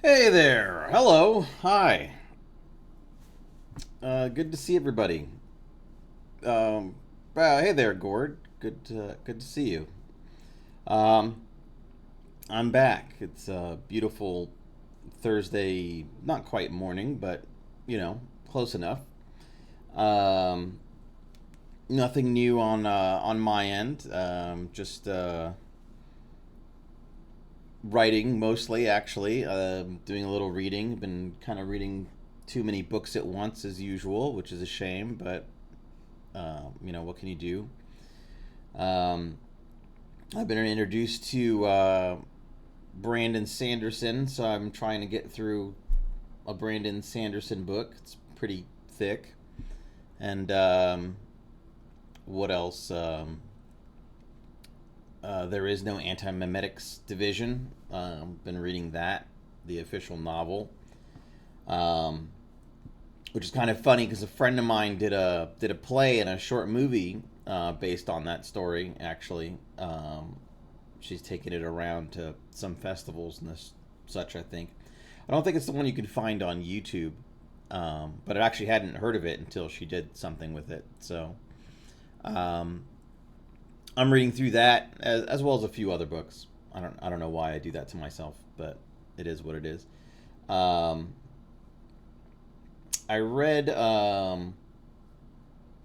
Hey there. Hello. Hi. Good to see everybody. Um, hey there, Gord. Good to see you. Um, I'm back. It's a beautiful Thursday, not quite morning, but close enough. Um, Nothing new on my end. Just writing mostly, actually. Doing a little reading. Been kind of reading too many books at once as usual, which is a shame, but what can you do? Um, I've been introduced to Brandon Sanderson, so I'm trying to get through a Brandon Sanderson book. It's pretty thick. And what else? There is no anti-memetics division. Been reading that, the official novel, um, which is kind of funny because a friend of mine did a play and a short movie based on that story. Actually, she's taken it around to some festivals and such. I think. I don't think it's the one you can find on YouTube, but I actually hadn't heard of it until she did something with it. So um, I'm reading through that as well as a few other books. I don't know why I do that to myself, but it is what it is. Um, I read The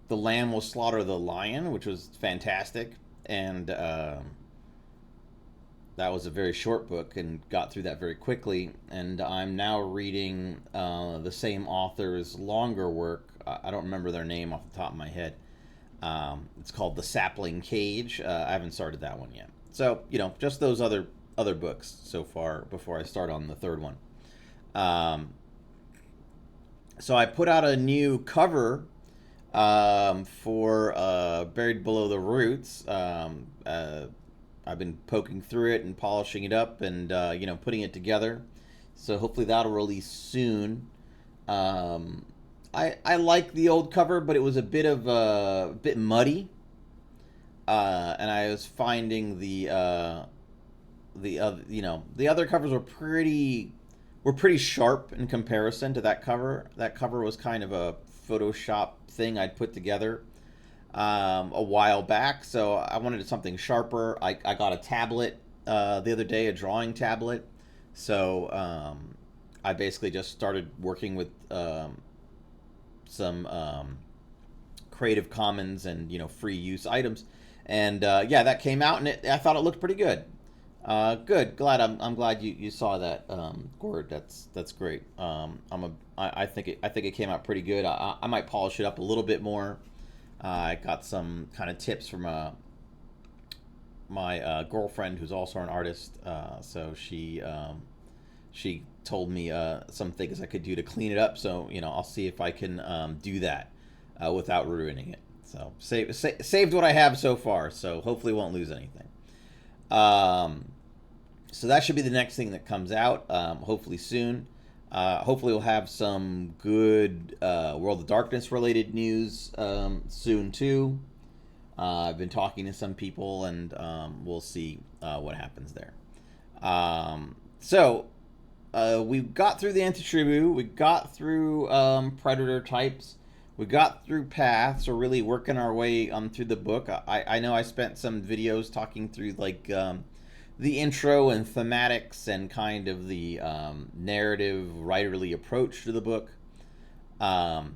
Lamb Will Slaughter the Lion, which was fantastic, and that was a very short book and got through that very quickly. And I'm now reading the same author's longer work. I don't remember their name off the top of my head. It's called The Sapling Cage. I haven't started that one yet. So just those other books so far before I start on the third one. Um, so I put out a new cover for Buried Below the Roots. I've been poking through it and polishing it up and putting it together. So hopefully that'll release soon. Um, I like the old cover, but it was a bit muddy, and I was finding the other the other covers were pretty sharp in comparison to that cover. That cover was kind of a Photoshop thing I'd put together a while back, so I wanted something sharper. I got a tablet the other day, a drawing tablet. So I basically just started working with some Creative Commons and free use items, and yeah, that came out, and I thought it looked pretty good. Good. I'm glad you saw that, Gord. That's great. I think it came out pretty good. I might polish it up a little bit more. I got some kind of tips from my girlfriend, who's also an artist. So she told me some things I could do to clean it up. So I'll see if I can do that without ruining it. So saved what I have so far. So hopefully won't lose anything. Um, so that should be the next thing that comes out. Hopefully soon. Hopefully we'll have some good World of Darkness related news soon too. I've been talking to some people, and we'll see what happens there. So we got through the Antitribu, we got through Predator types, we got through Paths. We're really working our way through the book. I know I spent some videos talking through like the intro and thematics and kind of the narrative writerly approach to the book. Um,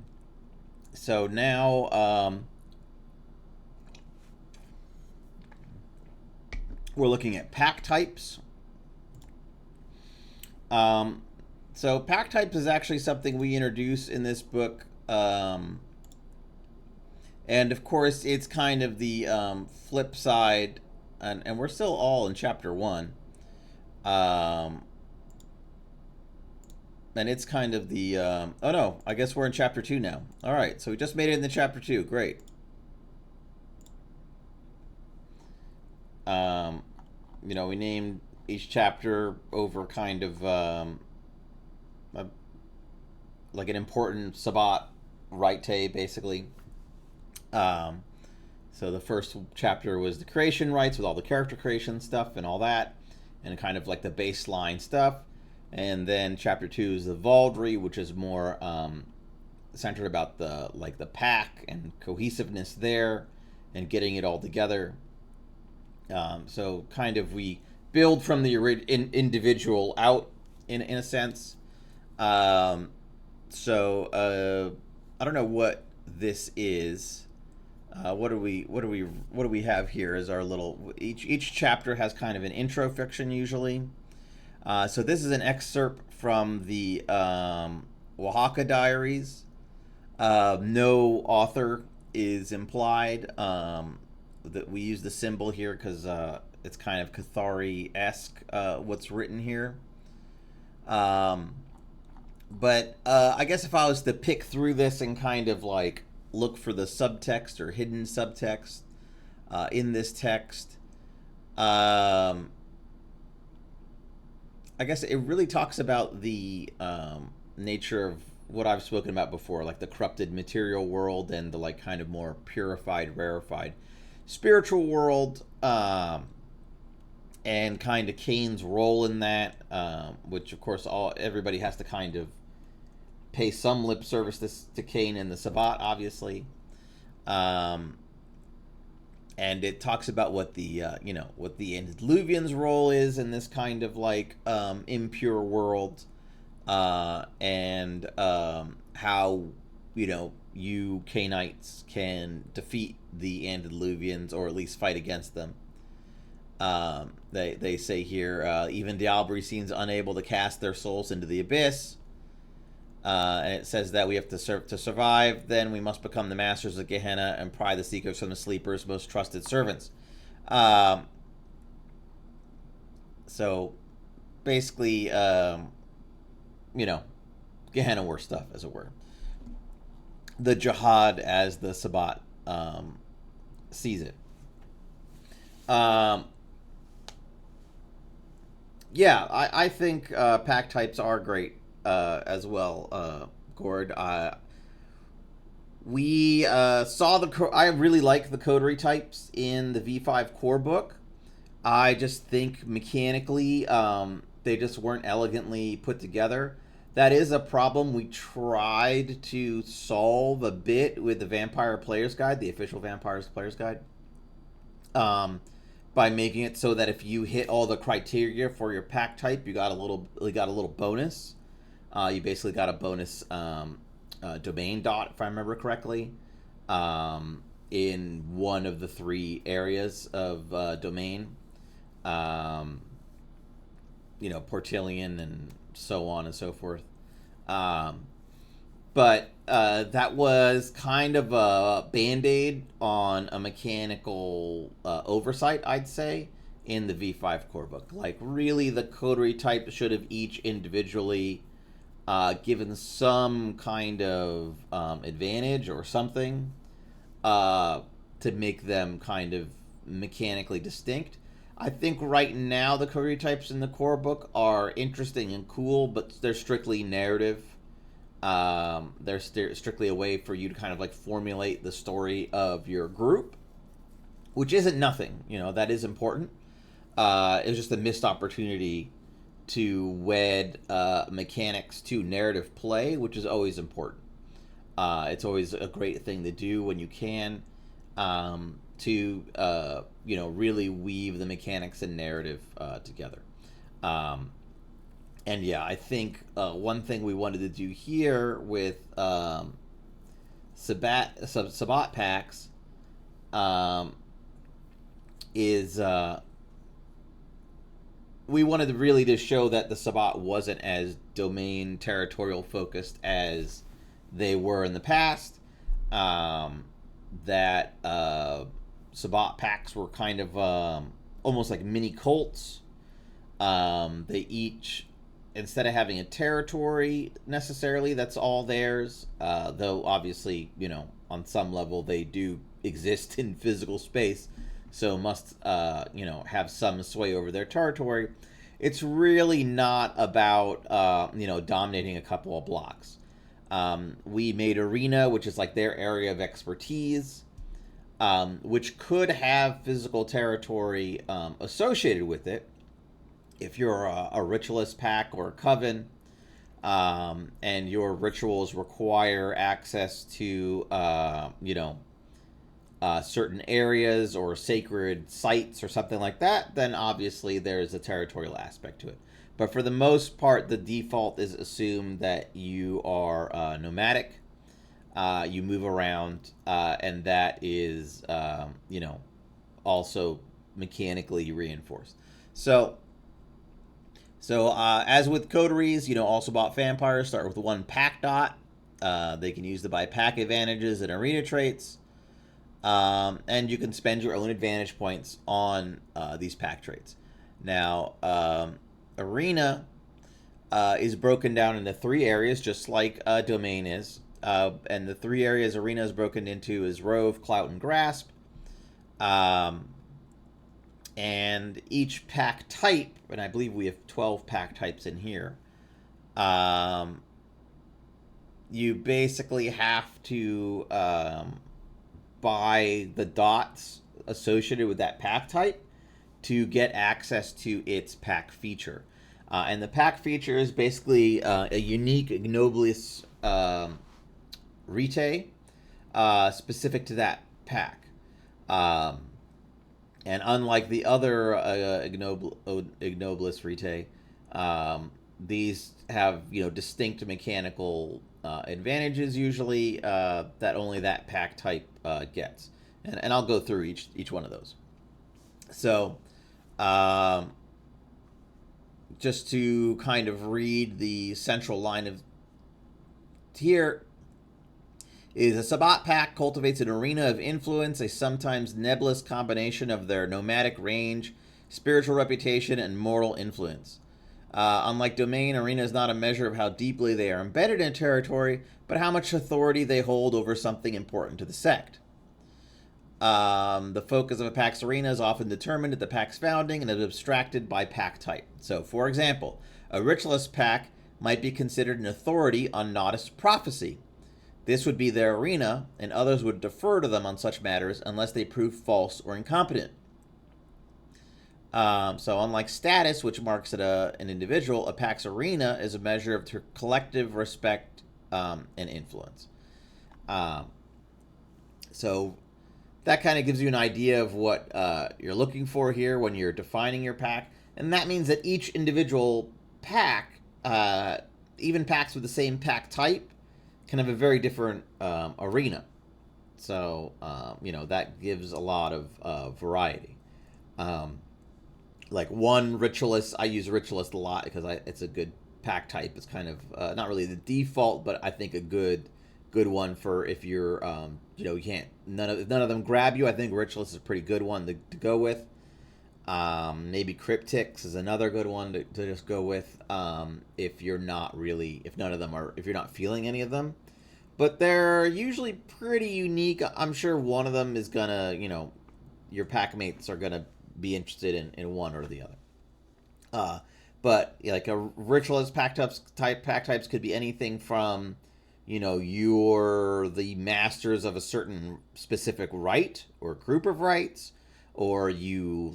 so now we're looking at pack types. Um, so pack types is actually something we introduce in this book, and of course it's kind of the flip side, and we're still all in chapter one, um, and it's kind of the oh no, I guess we're in chapter two now. All right, so we just made it into chapter two. Great. Um, we named each chapter over kind of a, like an important Sabbat rite, basically. Um, so the first chapter was the creation rites with all the character creation stuff and all that, and kind of like the baseline stuff. And then chapter 2 is the Vaulderie, which is more centered about the pack and cohesiveness there and getting it all together. So kind of we build from the individual out in a sense. I don't know what this is. What do we have here as our little each chapter has kind of an intro fiction usually. So this is an excerpt from the Oaxaca Diaries. No author is implied. That we use the symbol here because it's kind of Cathari-esque what's written here. But I guess if I was to pick through this and kind of like look for the subtext or hidden subtext in this text, I guess it really talks about the nature of what I've spoken about before, like the corrupted material world and the like kind of more purified, rarefied spiritual world, and kind of Cain's role in that, which of course everybody has to kind of pay some lip service to Cain and the Sabbat, obviously. And it talks about what the what the antediluvians' role is in this kind of like impure world, and how you Cainites can defeat the antediluvians or at least fight against them. They say here even Diablo seems unable to cast their souls into the abyss. And it says that we have to survive. Then we must become the masters of Gehenna and pry the secrets from the sleepers' most trusted servants. So basically, Gehenna war stuff, as it were. The jihad, as the Sabbat sees it. Yeah, I think pack types are great. As well, Gord. We saw I really like the coterie types in the V5 core book. I just think mechanically they just weren't elegantly put together. That is a problem we tried to solve a bit with the Vampire Player's Guide, the official Vampires Player's Guide, by making it so that if you hit all the criteria for your pack type, you got a little bonus. You basically got a bonus domain dot, if I remember correctly, in one of the 3 areas of domain. Portillion and so on and so forth. But that was kind of a band-aid on a mechanical oversight, I'd say, in the V5 core book. Like, really, the coterie type should have each individually given some kind of advantage or something to make them kind of mechanically distinct. I think right now the coterie types in the core book are interesting and cool, but they're strictly narrative. They're strictly a way for you to kind of like formulate the story of your group, which isn't nothing. That is important. It was just a missed opportunity to wed mechanics to narrative play, which is always important. It's always a great thing to do when you can, to really weave the mechanics and narrative together. And yeah, I think one thing we wanted to do here with Sabbat packs is we wanted to really to show that the Sabbat wasn't as domain territorial focused as they were in the past. That Sabbat packs were kind of almost like mini cults. They each, instead of having a territory necessarily that's all theirs, though obviously, on some level they do exist in physical space, so must have some sway over their territory. It's really not about dominating a couple of blocks. We made Arena, which is like their area of expertise, which could have physical territory associated with it, If you're a ritualist pack or a coven, and your rituals require access to, certain areas or sacred sites or something like that, then obviously there's a territorial aspect to it. But for the most part, the default is assumed that you are nomadic. You move around, and that is, also mechanically reinforced. So, as with coteries, also bought vampires start with one pack dot. They can use the buy pack advantages and arena traits. And you can spend your own advantage points on these pack traits. Now, arena is broken down into 3 areas, just like domain is. And the 3 areas arena is broken into is Rove, Clout, and Grasp. And each pack type, and I believe we have 12 pack types in here, you basically have to buy the dots associated with that pack type to get access to its pack feature. And the pack feature is basically a unique Ignobilis Rite specific to that pack. And unlike the other Ignobilis Rite, these have distinct mechanical advantages usually that only that pack type gets, and I'll go through each one of those. So, just to kind of read the central line of here. Is a Sabbat pack cultivates an arena of influence, a sometimes nebulous combination of their nomadic range, spiritual reputation, and moral influence. Unlike domain, arena is not a measure of how deeply they are embedded in territory, but how much authority they hold over something important to the sect. The focus of a pack's arena is often determined at the pack's founding and is abstracted by pack type. So, for example, a ritualist pack might be considered an authority on Nodus prophecy. This would be their arena, and others would defer to them on such matters unless they prove false or incompetent. So unlike status, which marks it an individual, a pack's arena is a measure of their collective respect and influence. So that kind of gives you an idea of what you're looking for here when you're defining your pack. And that means that each individual pack, even packs with the same pack type, can have a very different arena. So, that gives a lot of variety. Like one Ritualist, I use Ritualist a lot because it's a good pack type. It's kind of not really the default, but I think a good one for if you're, you can't, none of them grab you. I think Ritualist is a pretty good one to go with. Maybe Cryptics is another good one to just go with if you're not really, if none of them are, if you're not feeling any of them. But they're usually pretty unique. I'm sure one of them is gonna, your pack mates are gonna be interested in one or the other. But like a Ritualist pack types could be anything from, you're the masters of a certain specific rite or group of rites, or you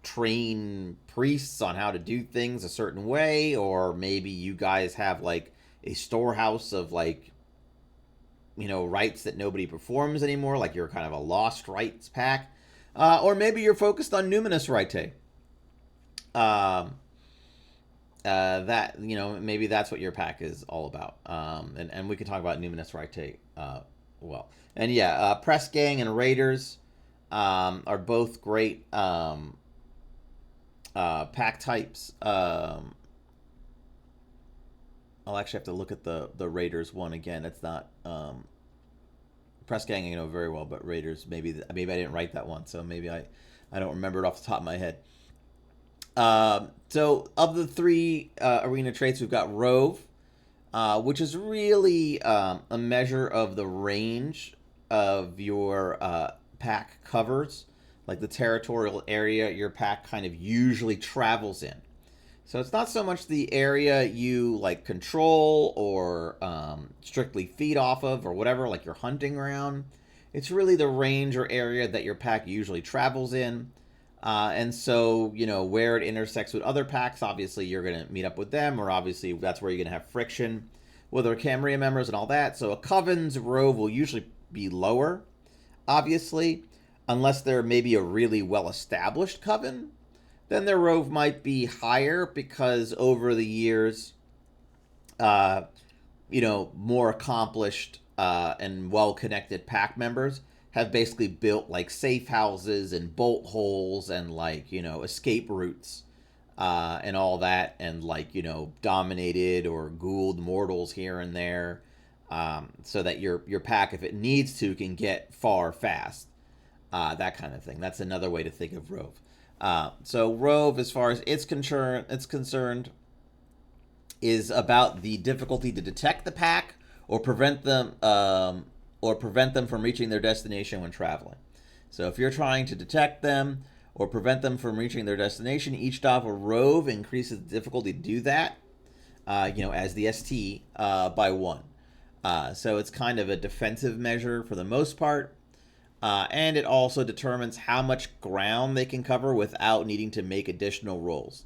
train priests on how to do things a certain way, or maybe you guys have a storehouse of rites that nobody performs anymore, like you're kind of a lost rites pack, or maybe you're focused on numinous rite. That maybe that's what your pack is all about, and we can talk about numinous rite well. And yeah, Press Gang and Raiders are both great pack types. I'll actually have to look at the Raiders one again. It's not Press Gang I know very well, but Raiders maybe I didn't write that one, so maybe I don't remember it off the top of my head. So of the 3 arena traits, we've got Rove, which is really a measure of the range of your pack covers, like the territorial area your pack kind of usually travels in. So it's not so much the area you control or strictly feed off of or whatever, like your hunting ground. It's really the range or area that your pack usually travels in. And so, where it intersects with other packs, obviously you're going to meet up with them, or obviously that's where you're going to have friction with our Camarilla members and all that. So a Coven's Rove will usually be lower, obviously, unless they're maybe a really well-established Coven. Then their Rove might be higher because over the years, uh, more accomplished and well-connected pack members have basically built like safe houses and bolt holes and like escape routes and all that, and like dominated or ghouled mortals here and there, so that your pack, if it needs to, can get far fast. That kind of thing. That's another way to think of Rove. So Rove, as far as it's concerned, is about the difficulty to detect the pack or prevent them from reaching their destination when traveling. So if you're trying to detect them or prevent them from reaching their destination, each dot of a Rove increases the difficulty to do that, as the ST, by 1. So it's kind of a defensive measure for the most part. And it also determines how much ground they can cover without needing to make additional rolls.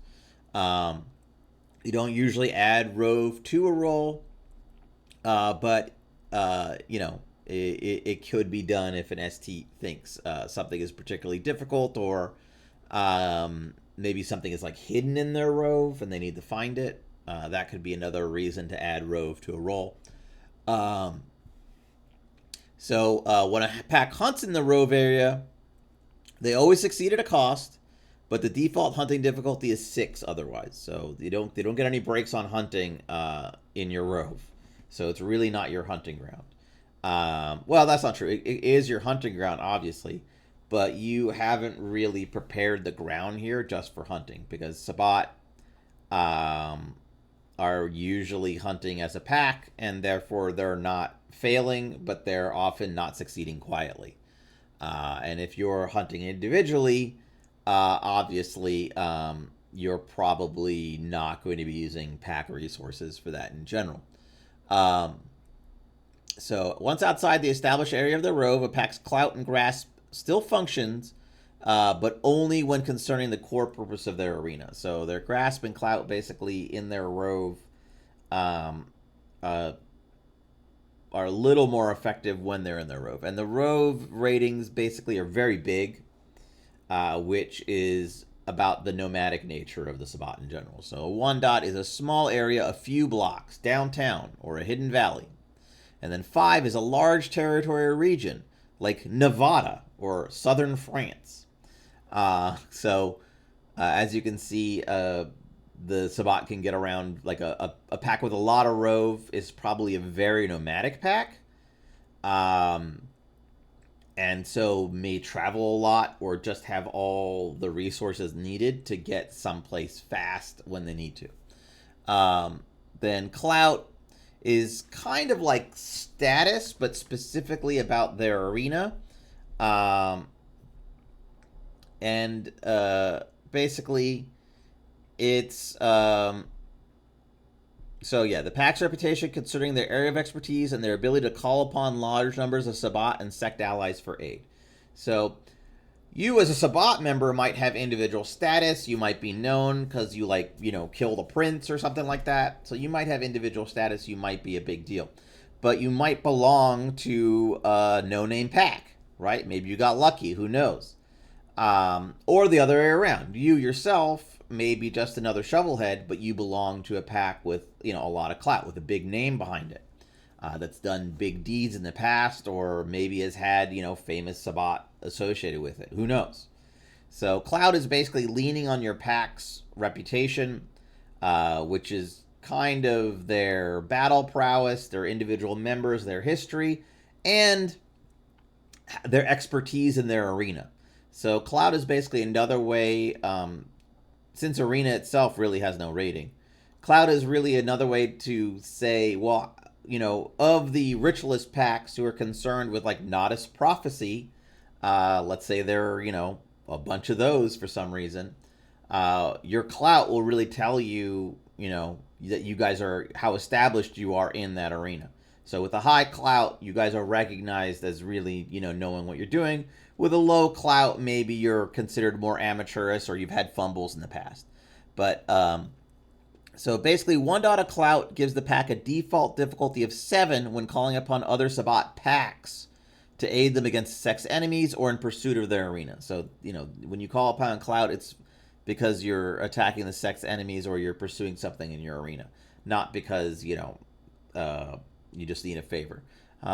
You don't usually add Rove to a roll, but it could be done if an ST thinks something is particularly difficult, or maybe something is like hidden in their Rove and they need to find it. That could be another reason to add Rove to a roll. So when a pack hunts in the Rove area, they always succeed at a cost, but the default hunting difficulty is 6 otherwise. So they don't get any breaks on hunting in your Rove. So it's really not your hunting ground. Well, that's not true. It is your hunting ground, obviously, but you haven't really prepared the ground here just for hunting, because Sabbat are usually hunting as a pack, and therefore they're not failing, but they're often not succeeding quietly. And if you're hunting individually, obviously you're probably not going to be using pack resources for that in general. So once outside the established area of the Rove, a pack's clout and grasp still functions, but only when concerning the core purpose of their arena. So their grasp and clout basically in their Rove are a little more effective when they're in their Rove. And the Rove ratings basically are very big, which is about the nomadic nature of the Sabbat in general. So a 1 dot is a small area, a few blocks, downtown, or a hidden valley. And then 5 is a large territory or region, like Nevada or southern France. So as you can see, the Sabbat can get around, like a pack with a lot of Rove is probably a very nomadic pack. And so may travel a lot or just have all the resources needed to get someplace fast when they need to. Then clout is kind of like status, but specifically about their arena. And basically it's so yeah, the pack's reputation concerning their area of expertise and their ability to call upon large numbers of Sabbat and sect allies for aid. So you as a Sabbat member might have individual status. You might be known because you kill the prince or something like that. So you might have individual status. You might be a big deal. But you might belong to a no-name pack, right? Maybe you got lucky. Who knows? Or the other way around. You yourself may be just another shovelhead, but you belong to a pack with a lot of clout, with a big name behind it, that's done big deeds in the past, or maybe has had famous Sabbat associated with it. Who knows? So clout is basically leaning on your pack's reputation, which is kind of their battle prowess, their individual members, their history, and their expertise in their arena. So clout is basically another way, since arena itself really has no rating, clout is really another way to say, well, of the ritualist packs who are concerned with like Nodus prophecy, let's say there are, a bunch of those for some reason, your clout will really tell you, that you guys are, how established you are in that arena. So with a high clout, you guys are recognized as really, knowing what you're doing. With a low clout, maybe you're considered more amateurish or you've had fumbles in the past. But so basically, one dot of clout gives the pack a default difficulty of 7 when calling upon other Sabbat packs to aid them against sex enemies or in pursuit of their arena. So, when you call upon clout, it's because you're attacking the sex enemies or you're pursuing something in your arena, not because, you just need a favor.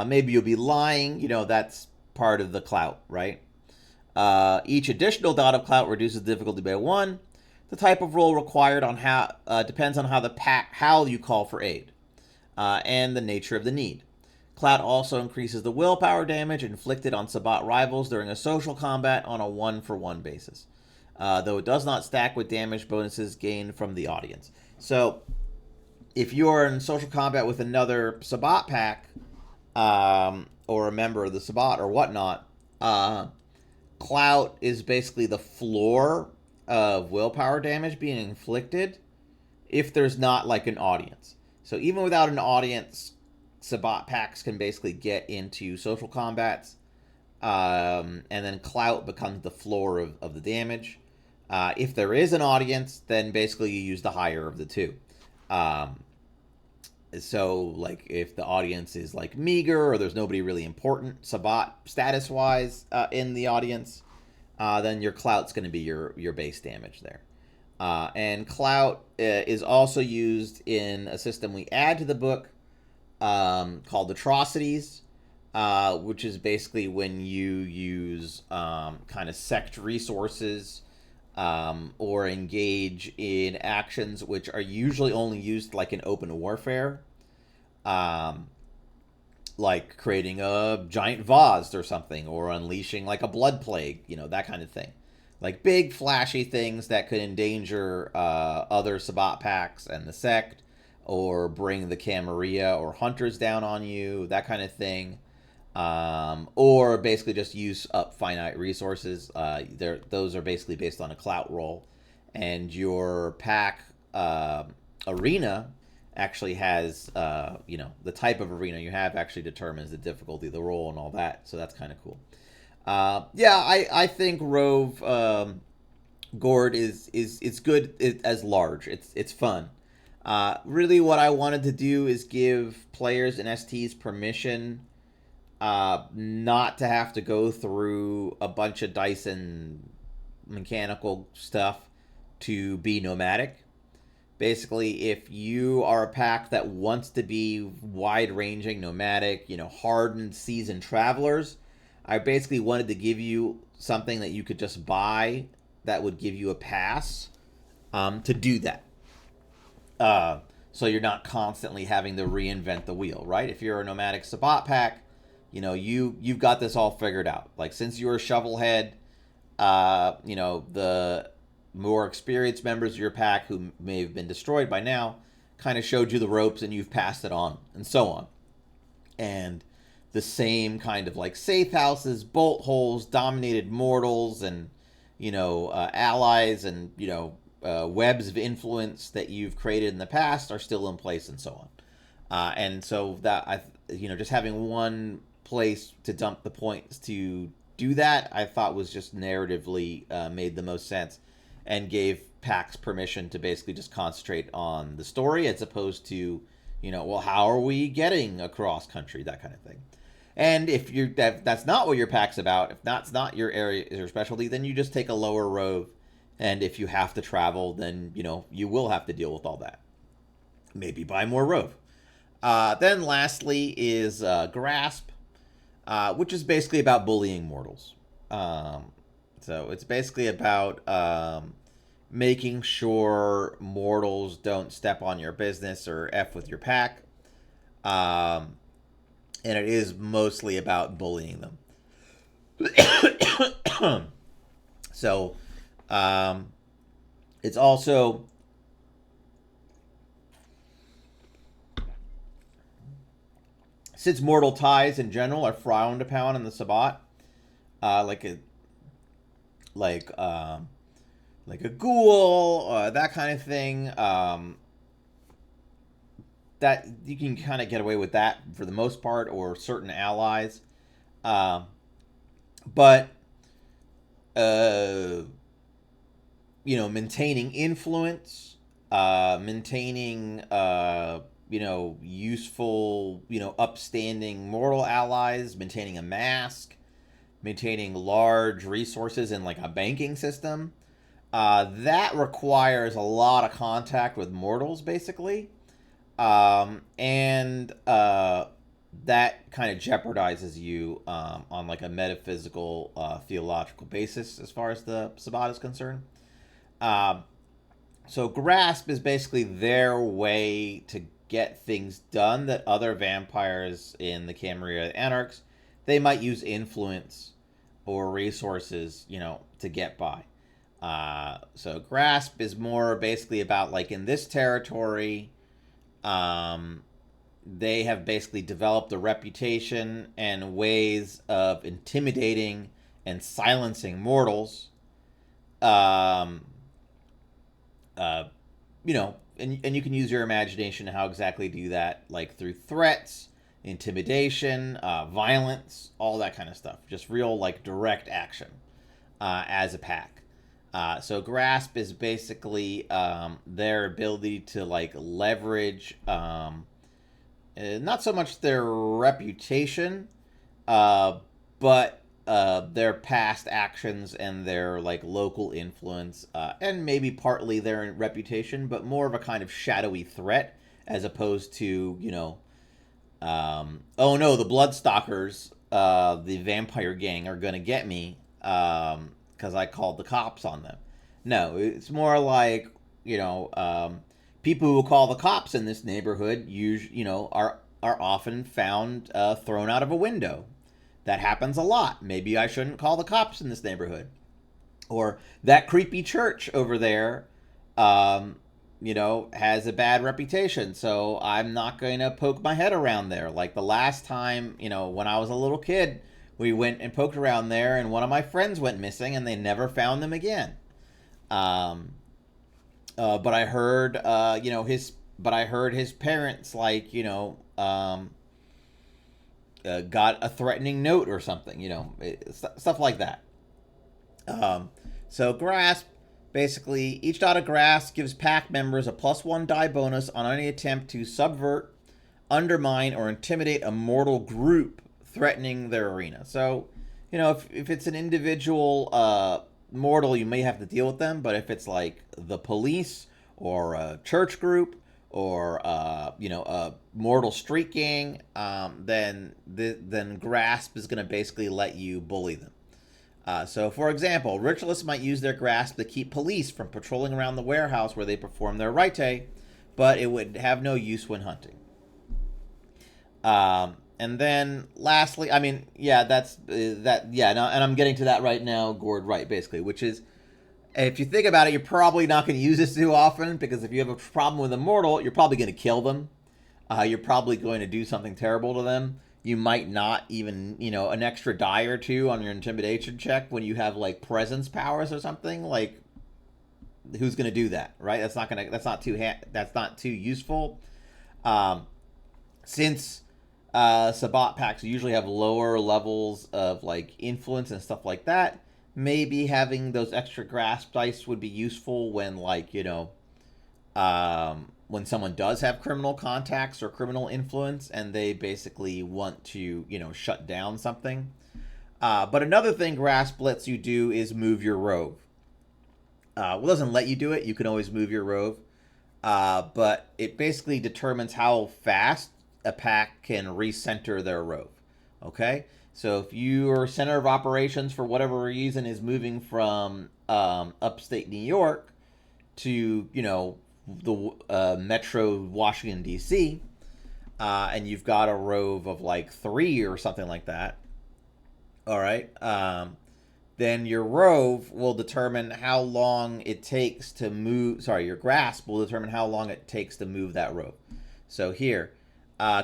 Maybe you'll be lying, that's part of the clout, right? Each additional dot of clout reduces difficulty by 1. The type of roll required on how depends on how you call for aid, and the nature of the need. Clout also increases the willpower damage inflicted on Sabbat rivals during a social combat on a 1-for-1 basis, though it does not stack with damage bonuses gained from the audience. So, if you're in social combat with another Sabbat pack, or a member of the Sabbat or whatnot, clout is basically the floor of willpower damage being inflicted if there's not like an audience. So even without an audience, Sabbat packs can basically get into social combats, and then clout becomes the floor of the damage. If there is an audience, then basically you use the higher of the two. So like if the audience is like meager or there's nobody really important Sabbat status wise in the audience, then your clout's going to be your base damage there. And clout is also used in a system we add to the book called atrocities, which is basically when you use kind of sect resources or engage in actions which are usually only used like in open warfare, like creating a giant vase or something, or unleashing like a blood plague, that kind of thing. Like big flashy things that could endanger other Sabbat packs and the sect, or bring the Camarilla or hunters down on you, that kind of thing. Or basically just use up finite resources. Those are basically based on a clout roll, and your pack arena actually has, the type of arena you have actually determines the difficulty of the roll and all that. So that's kind of cool. I think Rove Gord is good as large. It's fun. Really, what I wanted to do is give players and STs permission not to have to go through a bunch of dice and mechanical stuff to be nomadic. Basically, if you are a pack that wants to be wide-ranging, nomadic, hardened, seasoned travelers, I basically wanted to give you something that you could just buy that would give you a pass to do that. So you're not constantly having to reinvent the wheel, right? If you're a nomadic Sabbat pack, you've got this all figured out. Like, since you're a shovelhead, the more experienced members of your pack who may have been destroyed by now kind of showed you the ropes and you've passed it on, and so on. And the same kind of like safe houses, bolt holes, dominated mortals, and allies, and webs of influence that you've created in the past are still in place, and so on. And so that just having one place to dump the points to do that, I thought was just narratively made the most sense, and gave packs permission to basically just concentrate on the story as opposed to, how are we getting across country, that kind of thing. And if that's not what your pack's about, if that's not your area, your specialty, then you just take a lower Rove. And if you have to travel, then, you will have to deal with all that. Maybe buy more Rove. Then lastly is Grasp, which is basically about bullying mortals. So it's basically about making sure mortals don't step on your business or F with your pack. And it is mostly about bullying them. So, it's also since mortal ties in general are frowned upon in the Sabbat, like a ghoul, that kind of thing. that you can kind of get away with that for the most part, or certain allies. Uh, but uh, maintaining influence, maintaining useful, upstanding mortal allies, maintaining a mask, maintaining large resources in like a banking system. That requires a lot of contact with mortals, basically. And that kind of jeopardizes you on like a metaphysical, theological basis as far as the Sabbat is concerned. Um, so grasp is basically their way to get things done that other vampires in the Camarilla Anarchs, they might use influence or resources, to get by. So grasp is more basically about like in this territory, they have basically developed a reputation and ways of intimidating and silencing mortals. Um, uh, and you can use your imagination how exactly do that, like through threats, intimidation, violence, all that kind of stuff. Just real, like, direct action as a pack. So grasp is basically their ability to like leverage not so much their reputation, but their past actions and their like local influence, and maybe partly their reputation, but more of a kind of shadowy threat as opposed to oh no, the Bloodstalkers, the vampire gang are gonna get me because I called the cops on them. No, it's more like people who call the cops in this neighborhood are often found thrown out of a window. That happens a lot. Maybe I shouldn't call the cops in this neighborhood. Or that creepy church over there, has a bad reputation, so I'm not going to poke my head around there. Like the last time, when I was a little kid, we went and poked around there, and one of my friends went missing, and they never found them again. But I heard, but I heard his parents, like, got a threatening note or something, stuff like that. So grasp, basically, each dot of grasp gives pack members a +1 die bonus on any attempt to subvert, undermine, or intimidate a mortal group threatening their arena. So, if it's an individual mortal, you may have to deal with them, but if it's like the police or a church group or a mortal street gang, then grasp is going to basically let you bully them. So, for example, ritualists might use their grasp to keep police from patrolling around the warehouse where they perform their rite, but it would have no use when hunting. And then, lastly, I mean, yeah, that's that. Yeah, no, and I'm getting to that right now, Gord. Right, basically, which is, if you think about it, you're probably not going to use this too often because if you have a problem with a mortal, you're probably going to kill them. You're probably going to do something terrible to them. You might not even, an extra die or two on your intimidation check when you have like presence powers or something. Like, who's going to do that, right? That's not too useful. Since Sabbat packs usually have lower levels of like influence and stuff like that, maybe having those extra grasp dice would be useful when like when someone does have criminal contacts or criminal influence and they basically want to shut down something. But another thing grasp lets you do is move your rove. Well, it doesn't let you do it. You can always move your rove, but it basically determines how fast a pack can recenter their rove. Okay, so if your center of operations for whatever reason is moving from upstate New York to the Metro Washington D.C., and you've got a rove of like 3 or something like that. All right, then your rove will determine how long it takes to move. Sorry, your grasp will determine how long it takes to move that rove. So here.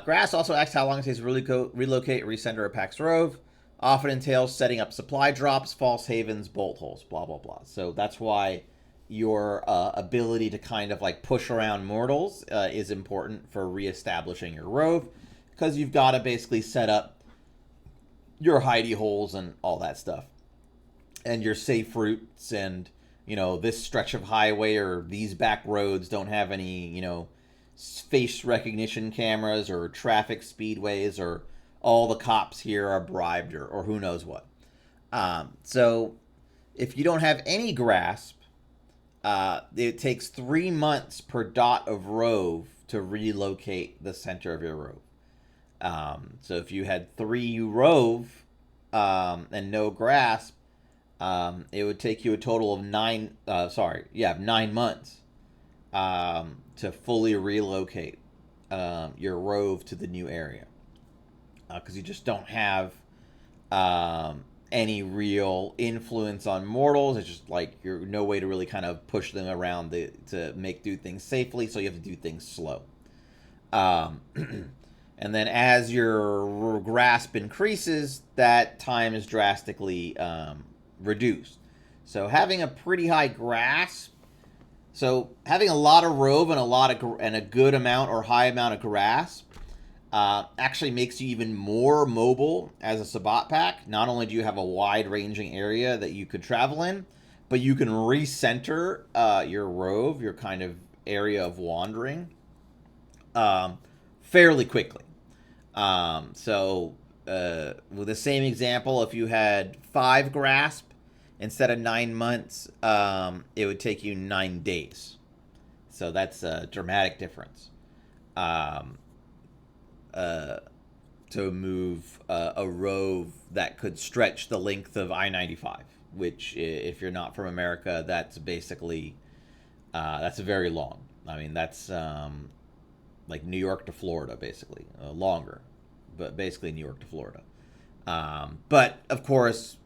Grasp also asks how long it takes to relocate, recenter a pack's rove. Often entails setting up supply drops, false havens, bolt holes, blah, blah, blah. So that's why your ability to kind of like push around mortals is important for reestablishing your rove, because you've got to basically set up your hidey holes and all that stuff, and your safe routes, and this stretch of highway or these back roads don't have any face recognition cameras or traffic speedways, or all the cops here are bribed, or who knows what. So if you don't have any grasp, it takes 3 months per dot of rove to relocate the center of your rove. So if you had 3 rove and no grasp, it would take you a total of 9 months to fully relocate your rove to the new area, because you just don't have any real influence on mortals. It's just like you're no way to really kind of push them around to do things safely, so you have to do things slow. And then as your grasp increases, that time is drastically reduced. So having a pretty high grasp, so having a lot of rove and a good amount or high amount of grasp actually makes you even more mobile as a Sabbat pack. Not only do you have a wide-ranging area that you could travel in, but you can recenter your rove, your kind of area of wandering, fairly quickly. So with the same example, if you had 5 grasp instead of 9 months, it would take you 9 days. So that's a dramatic difference. To move a rove that could stretch the length of I-95, which, if you're not from America, that's basically that's very long. I mean, that's like New York to Florida, basically, longer, but basically New York to Florida. But of course,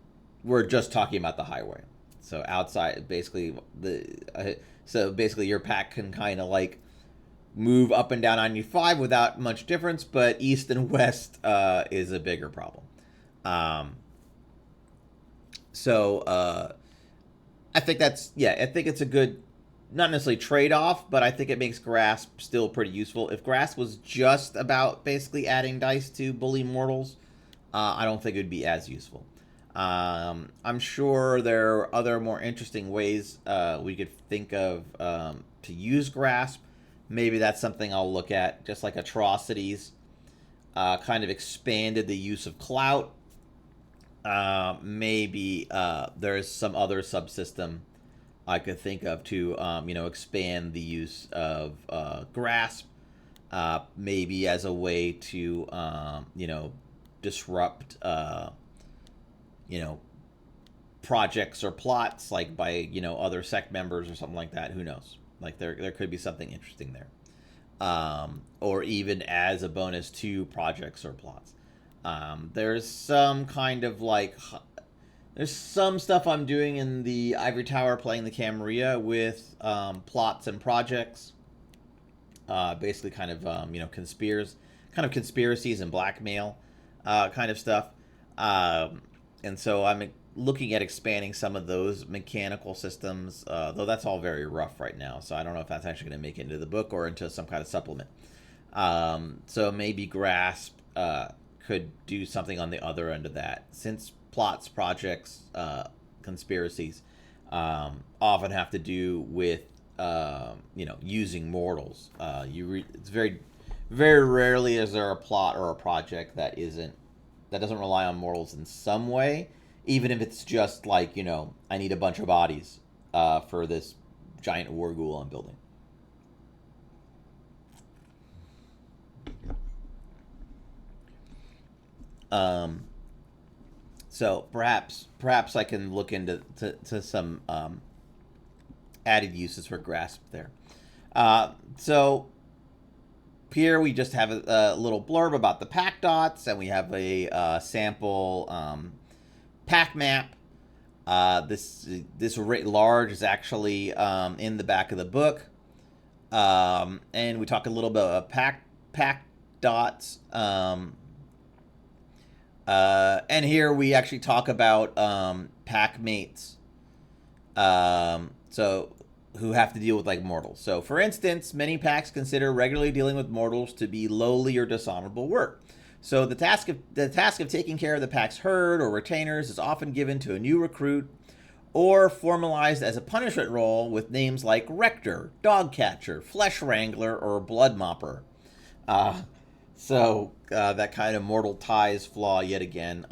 we're just talking about the highway. So outside, basically basically your pack can kind of like move up and down 95 without much difference, but east and west is a bigger problem. I think I think it's a good, not necessarily trade-off, but I think it makes grasp still pretty useful. If grasp was just about basically adding dice to bully mortals, I don't think it would be as useful. I'm sure there are other more interesting ways we could think of to use grasp. Maybe that's something I'll look at, just like atrocities kind of expanded the use of clout. Maybe there's some other subsystem I could think of to expand the use of grasp, maybe as a way to disrupt projects or plots, like by other sect members or something like that. Who knows? Like there could be something interesting there, or even as a bonus to projects or plots. There's some kind of like there's some stuff I'm doing in the Ivory Tower, playing the Camarilla with plots and projects. Basically, kind of conspiracies and blackmail kind of stuff. And so I'm looking at expanding some of those mechanical systems, though that's all very rough right now. So I don't know if that's actually going to make it into the book or into some kind of supplement. So maybe Grasp could do something on the other end of that, since plots, projects, conspiracies often have to do with using mortals. It's very, very rarely is there a plot or a project that doesn't rely on mortals in some way, even if it's just like I need a bunch of bodies for this giant war ghoul I'm building. So perhaps I can look into some added uses for Grasp there. So here we just have a little blurb about the pack dots, and we have a sample pack map. This writ large is actually in the back of the book, and we talk a little bit about pack dots. And here we actually talk about pack mates. So who have to deal with like mortals. So, for instance, many packs consider regularly dealing with mortals to be lowly or dishonorable work. So, the task of taking care of the pack's herd or retainers is often given to a new recruit or formalized as a punishment role with names like Rector, Dog Catcher, Flesh Wrangler, or Blood Mopper. Uh, that kind of mortal ties flaw yet again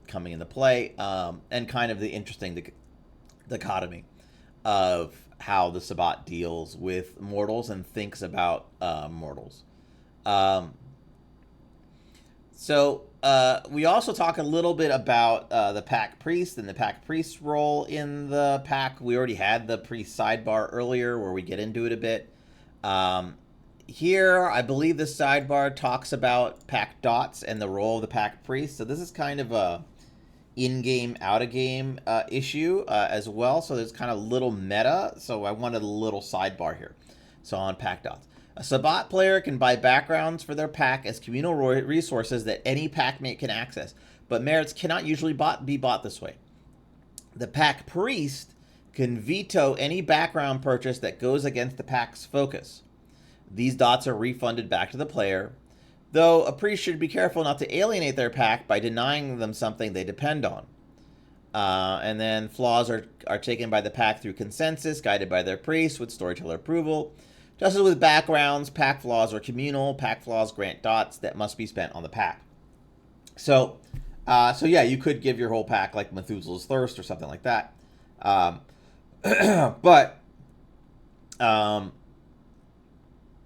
coming into play, and kind of the interesting dichotomy of how the Sabbat deals with mortals and thinks about mortals. Um, we also talk a little bit about the pack priest and the pack priest's role in the pack. We already had the priest sidebar earlier where we get into it a bit. Here, I believe the sidebar talks about pack dots and the role of the pack priest. So this is kind of a in-game, out-of-game issue as well. So there's kind of little meta. So I wanted a little sidebar here. So on pack dots. A Sabbat player can buy backgrounds for their pack as communal resources that any packmate can access, but merits cannot usually be bought this way. The pack priest can veto any background purchase that goes against the pack's focus. These dots are refunded back to the player, though a priest should be careful not to alienate their pack by denying them something they depend on. And then flaws are taken by the pack through consensus, guided by their priest with storyteller approval. Just as with backgrounds, pack flaws are communal. Pack flaws grant dots that must be spent on the pack. So yeah, you could give your whole pack like Methuselah's Thirst or something like that. But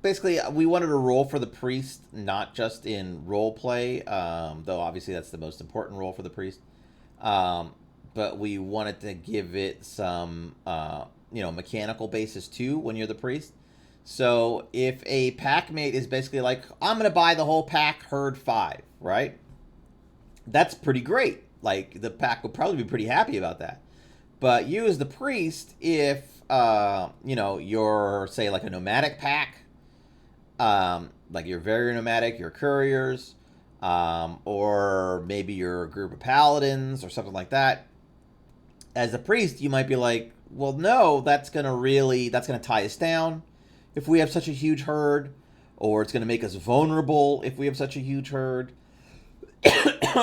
basically, we wanted a role for the priest, not just in role play, though obviously that's the most important role for the priest. But we wanted to give it some, mechanical basis too when you're the priest. So if a packmate is basically like, I'm going to buy the whole pack herd 5, right? That's pretty great. Like, the pack would probably be pretty happy about that. But you as the priest, if, you're, say, like a nomadic pack, like you're very nomadic, you're couriers, or maybe you're a group of paladins or something like that, as a priest, you might be like, well, no, that's going to tie us down if we have such a huge herd, or it's going to make us vulnerable if we have such a huge herd.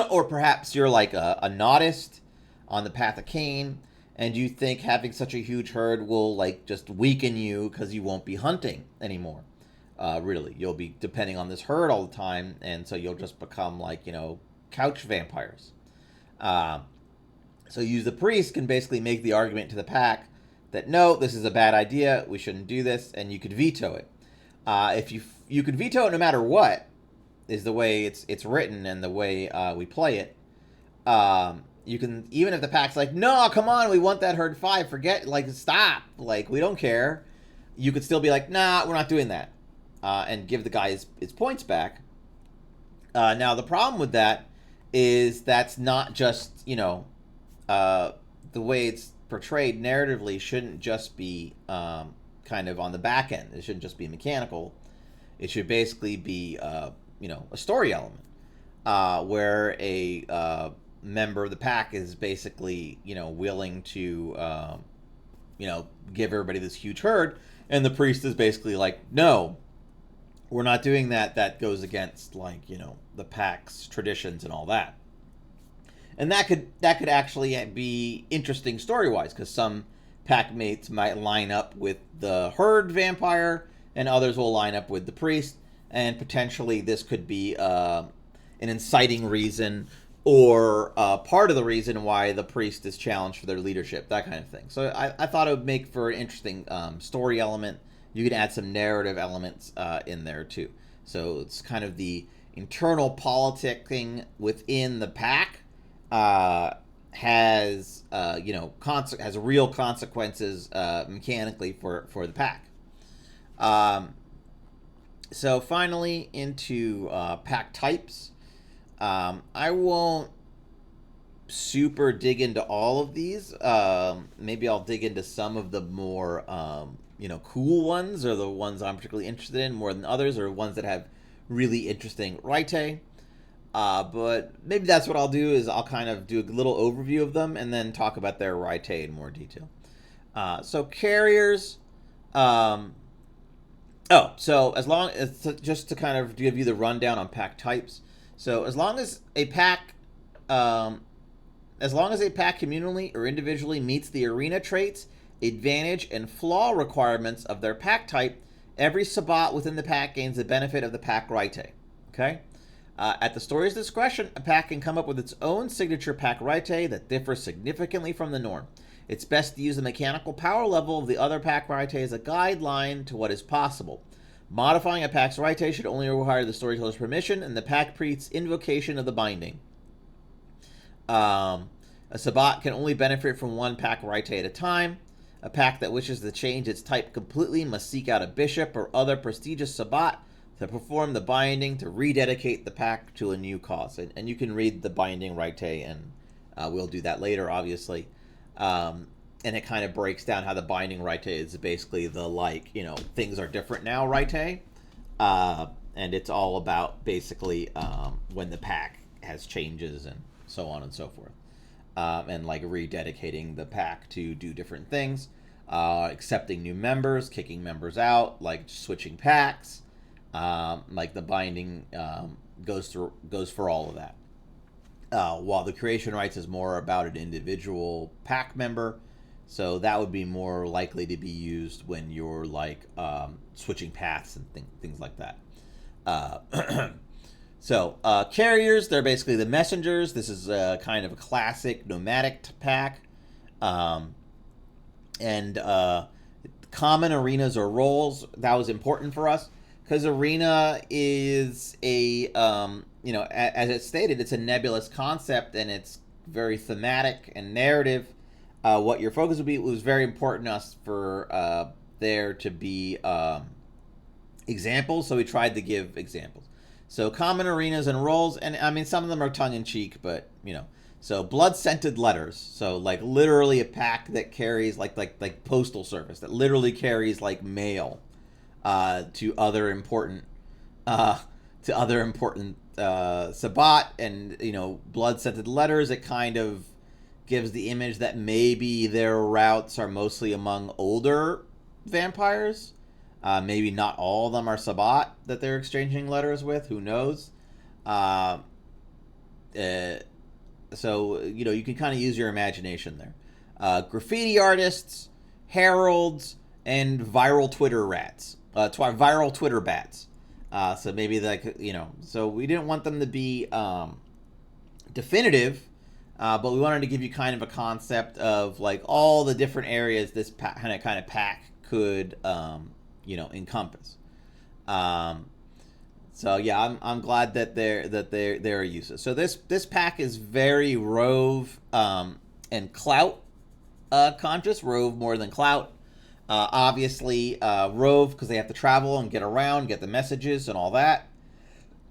Or perhaps you're like a Nautist on the Path of Cain, and you think having such a huge herd will like just weaken you because you won't be hunting anymore. Really, you'll be depending on this herd all the time, and so you'll just become like, couch vampires. So you, the priest, can basically make the argument to the pack that no, this is a bad idea, we shouldn't do this, and you could veto it. If you could veto it no matter what, is the way it's written and the way we play it. You can, even if the pack's like, no, come on, we want that herd 5, forget, like, stop, like, we don't care. You could still be like, nah, we're not doing that, and give the guy his points back. Now, the problem with that is that's not just, the way it's portrayed narratively shouldn't just be kind of on the back end. It shouldn't just be mechanical. It should basically be, a story element where a member of the pack is basically, willing to, give everybody this huge herd, and the priest is basically like, no, we're not doing that. That goes against, like, the pack's traditions and all that. And that could actually be interesting story-wise, because some pack mates might line up with the herd vampire, and others will line up with the priest, and potentially this could be an inciting reason, or part of the reason why the priest is challenged for their leadership, that kind of thing. So I thought it would make for an interesting story element. You can add some narrative elements in there too. So it's kind of the internal politicking within the pack has has real consequences mechanically for the pack. So finally, into pack types. I won't super dig into all of these. Maybe I'll dig into some of the more cool ones, or the ones I'm particularly interested in more than others, or ones that have really interesting Raite. But maybe that's what I'll do, is I'll kind of do a little overview of them and then talk about their Raite in more detail. So carriers, Um, oh, so as long as just to kind of give you the rundown on pack types. So um, as long as a pack communally or individually meets the arena traits, advantage, and flaw requirements of their pack type, every Sabbat within the pack gains the benefit of the pack Raite. Okay? At the story's discretion, a pack can come up with its own signature pack Raite that differs significantly from the norm. It's best to use the mechanical power level of the other pack Raite as a guideline to what is possible. Modifying a pack's Raite should only require the storyteller's permission and the pack priest's invocation of the binding. A Sabbat can only benefit from one pack Raite at a time. A pack that wishes to change its type completely must seek out a bishop or other prestigious Sabbat to perform the binding to rededicate the pack to a new cause. And you can read the binding Raite, and we'll do that later, obviously. And it kind of breaks down how the binding Raite is basically the, like, you know, things are different now Raite. And it's all about basically when the pack has changes and so on and so forth. And like rededicating the pack to do different things, accepting new members, kicking members out, like switching packs, like the binding goes for all of that. While the creation rights is more about an individual pack member, so that would be more likely to be used when you're like switching paths and things like that. So, carriers, they're basically the messengers. This is kind of a classic nomadic pack. And common arenas or roles, that was important for us. Because arena is a, as it's stated, it's a nebulous concept and it's very thematic and narrative. What your focus would be, it was very important to us for there to be examples. So we tried to give examples. So common arenas and roles, and I mean some of them are tongue-in-cheek, but you know. So blood-scented letters. So like literally a pack that carries like postal service that literally carries like mail to other important Sabbat, and you know, blood-scented letters. It kind of gives the image that maybe their routes are mostly among older vampires. Maybe not all of them are Sabbat that they're exchanging letters with. Who knows? So, you know, you can kind of use your imagination there. Graffiti artists, heralds, and viral Twitter rats. Viral Twitter bats. So maybe like, you know, so we didn't want them to be definitive, but we wanted to give you kind of a concept of like all the different areas this kind of pack could encompass. So yeah, I'm glad that there are uses. So this pack is very Rove and Clout conscious. Rove more than Clout. Obviously, Rove because they have to travel and get around, get the messages and all that.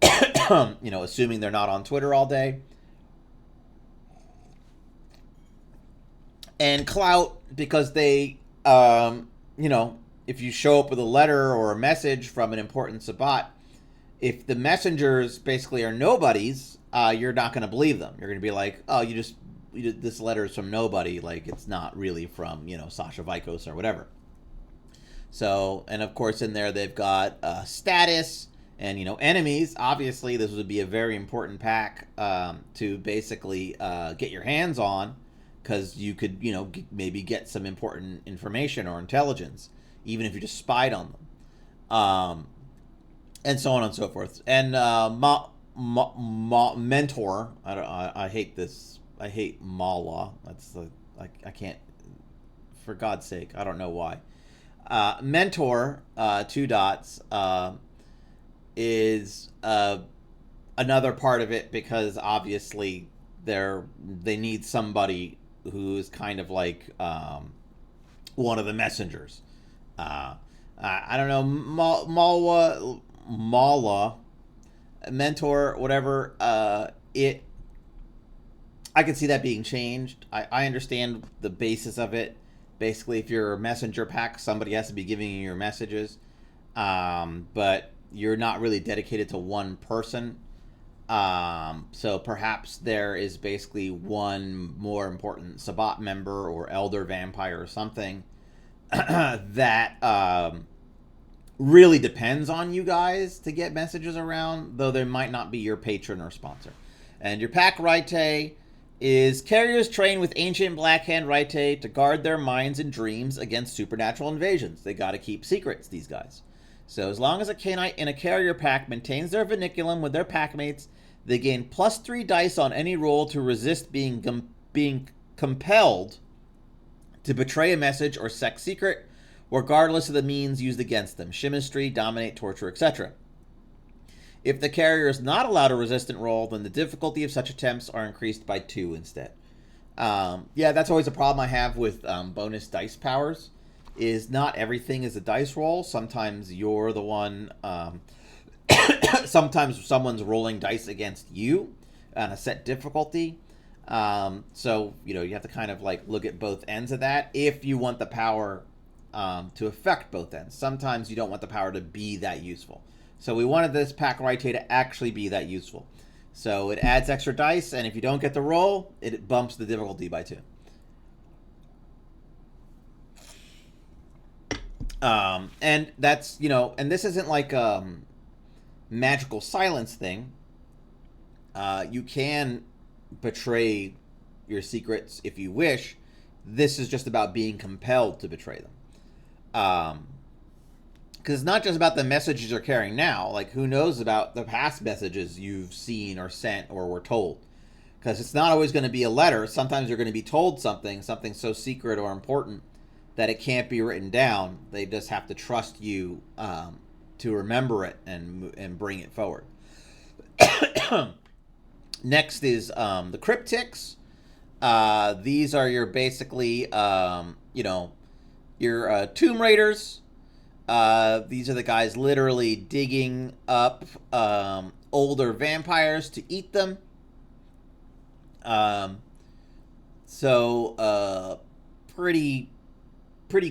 You know, assuming they're not on Twitter all day. And Clout because they, if you show up with a letter or a message from an important Sabbat, if the messengers basically are nobodies, you're not going to believe them. You're going to be like, oh, this letter is from nobody. Like, it's not really from, Sasha Vikos or whatever. So, and of course in there they've got status and, enemies. Obviously, this would be a very important pack to basically get your hands on, because you could, maybe get some important information or intelligence, even if you just spied on them. And so on and so forth. And mentor, I hate this. I hate Mala. That's I can't, for God's sake, I don't know why. Mentor, 2 dots, is another part of it, because obviously they need somebody who's kind of like one of the messengers. I don't know, Mala, mentor, whatever. I can see that being changed. I understand the basis of it. Basically, if you're a messenger pack, somebody has to be giving you your messages, but you're not really dedicated to one person. So perhaps there is basically one more important Sabbat member or elder vampire or something that really depends on you guys to get messages around, though they might not be your patron or sponsor. And your pack Raite is carriers trained with ancient Blackhand Raite to guard their minds and dreams against supernatural invasions. They got to keep secrets, these guys. So as long as a Khainite in a carrier pack maintains their Vinniculum with their packmates, they gain +3 dice on any roll to resist being compelled to betray a message or sect secret, regardless of the means used against them: Chemistry, Dominate, Torture, etc. If the carrier is not allowed a resistant roll, then the difficulty of such attempts are increased by 2 instead. Yeah, that's always a problem I have with bonus dice powers, is not everything is a dice roll. Sometimes you're the one, sometimes someone's rolling dice against you on a set difficulty. So, you have to kind of like look at both ends of that if you want the power to affect both ends. Sometimes you don't want the power to be that useful. So we wanted this pack Raite to actually be that useful. So it adds extra dice, and if you don't get the roll, it bumps the difficulty by 2. And that's, and this isn't like magical silence thing. You can betray your secrets if you wish. This is just about being compelled to betray them. Because it's not just about the messages you're carrying now. Like, who knows about the past messages you've seen or sent or were told? Because it's not always going to be a letter. Sometimes you're going to be told something so secret or important that it can't be written down. They just have to trust you to remember it and bring it forward. Next is the cryptics. These are your basically, your Tomb Raiders. These are the guys literally digging up older vampires to eat them. Pretty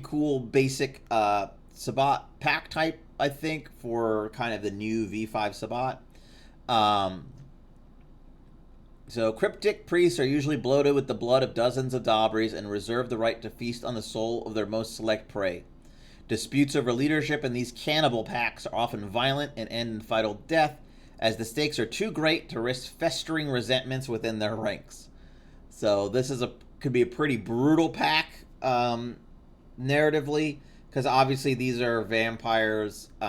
cool basic Sabbat pack type, I think, for kind of the new V5 Sabbat. So cryptic priests are usually bloated with the blood of dozens of Dabris and reserve the right to feast on the soul of their most select prey. Disputes over leadership in these cannibal packs are often violent and end in fatal death, as the stakes are too great to risk festering resentments within their ranks. So this could be a pretty brutal pack, narratively, because obviously these are vampires who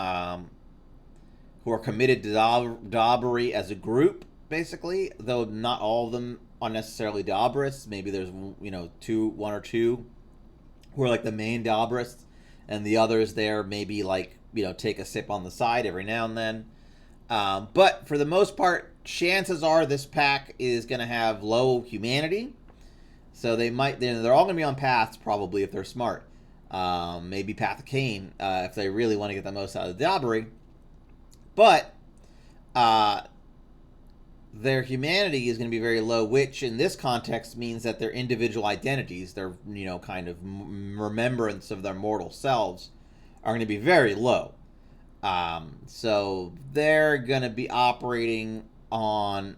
are committed to Dabri as a group, basically, though not all of them are necessarily Dabrists. Maybe there's, one or two who are like the main Dabrists, and the others there maybe like, take a sip on the side every now and then. But for the most part, chances are this pack is going to have low humanity. So they're all going to be on paths, probably, if they're smart. Maybe Path of Cain, if they really want to get the most out of Dabri. But their humanity is going to be very low, which in this context means that their individual identities, their, kind of remembrance of their mortal selves, are going to be very low. So they're going to be operating on,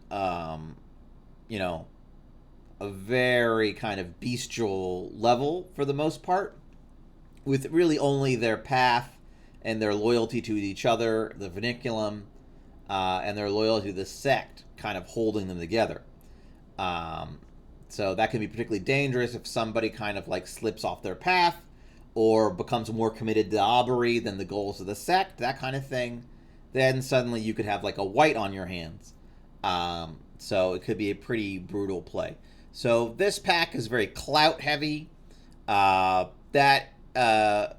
a very kind of bestial level for the most part, with really only their path and their loyalty to each other, the Vinniculum, and their loyalty to the sect kind of holding them together. So that can be particularly dangerous if somebody kind of like slips off their path or becomes more committed to Dabri than the goals of the sect, that kind of thing. Then suddenly you could have like a white on your hands. So it could be a pretty brutal play. So this pack is very clout heavy. With a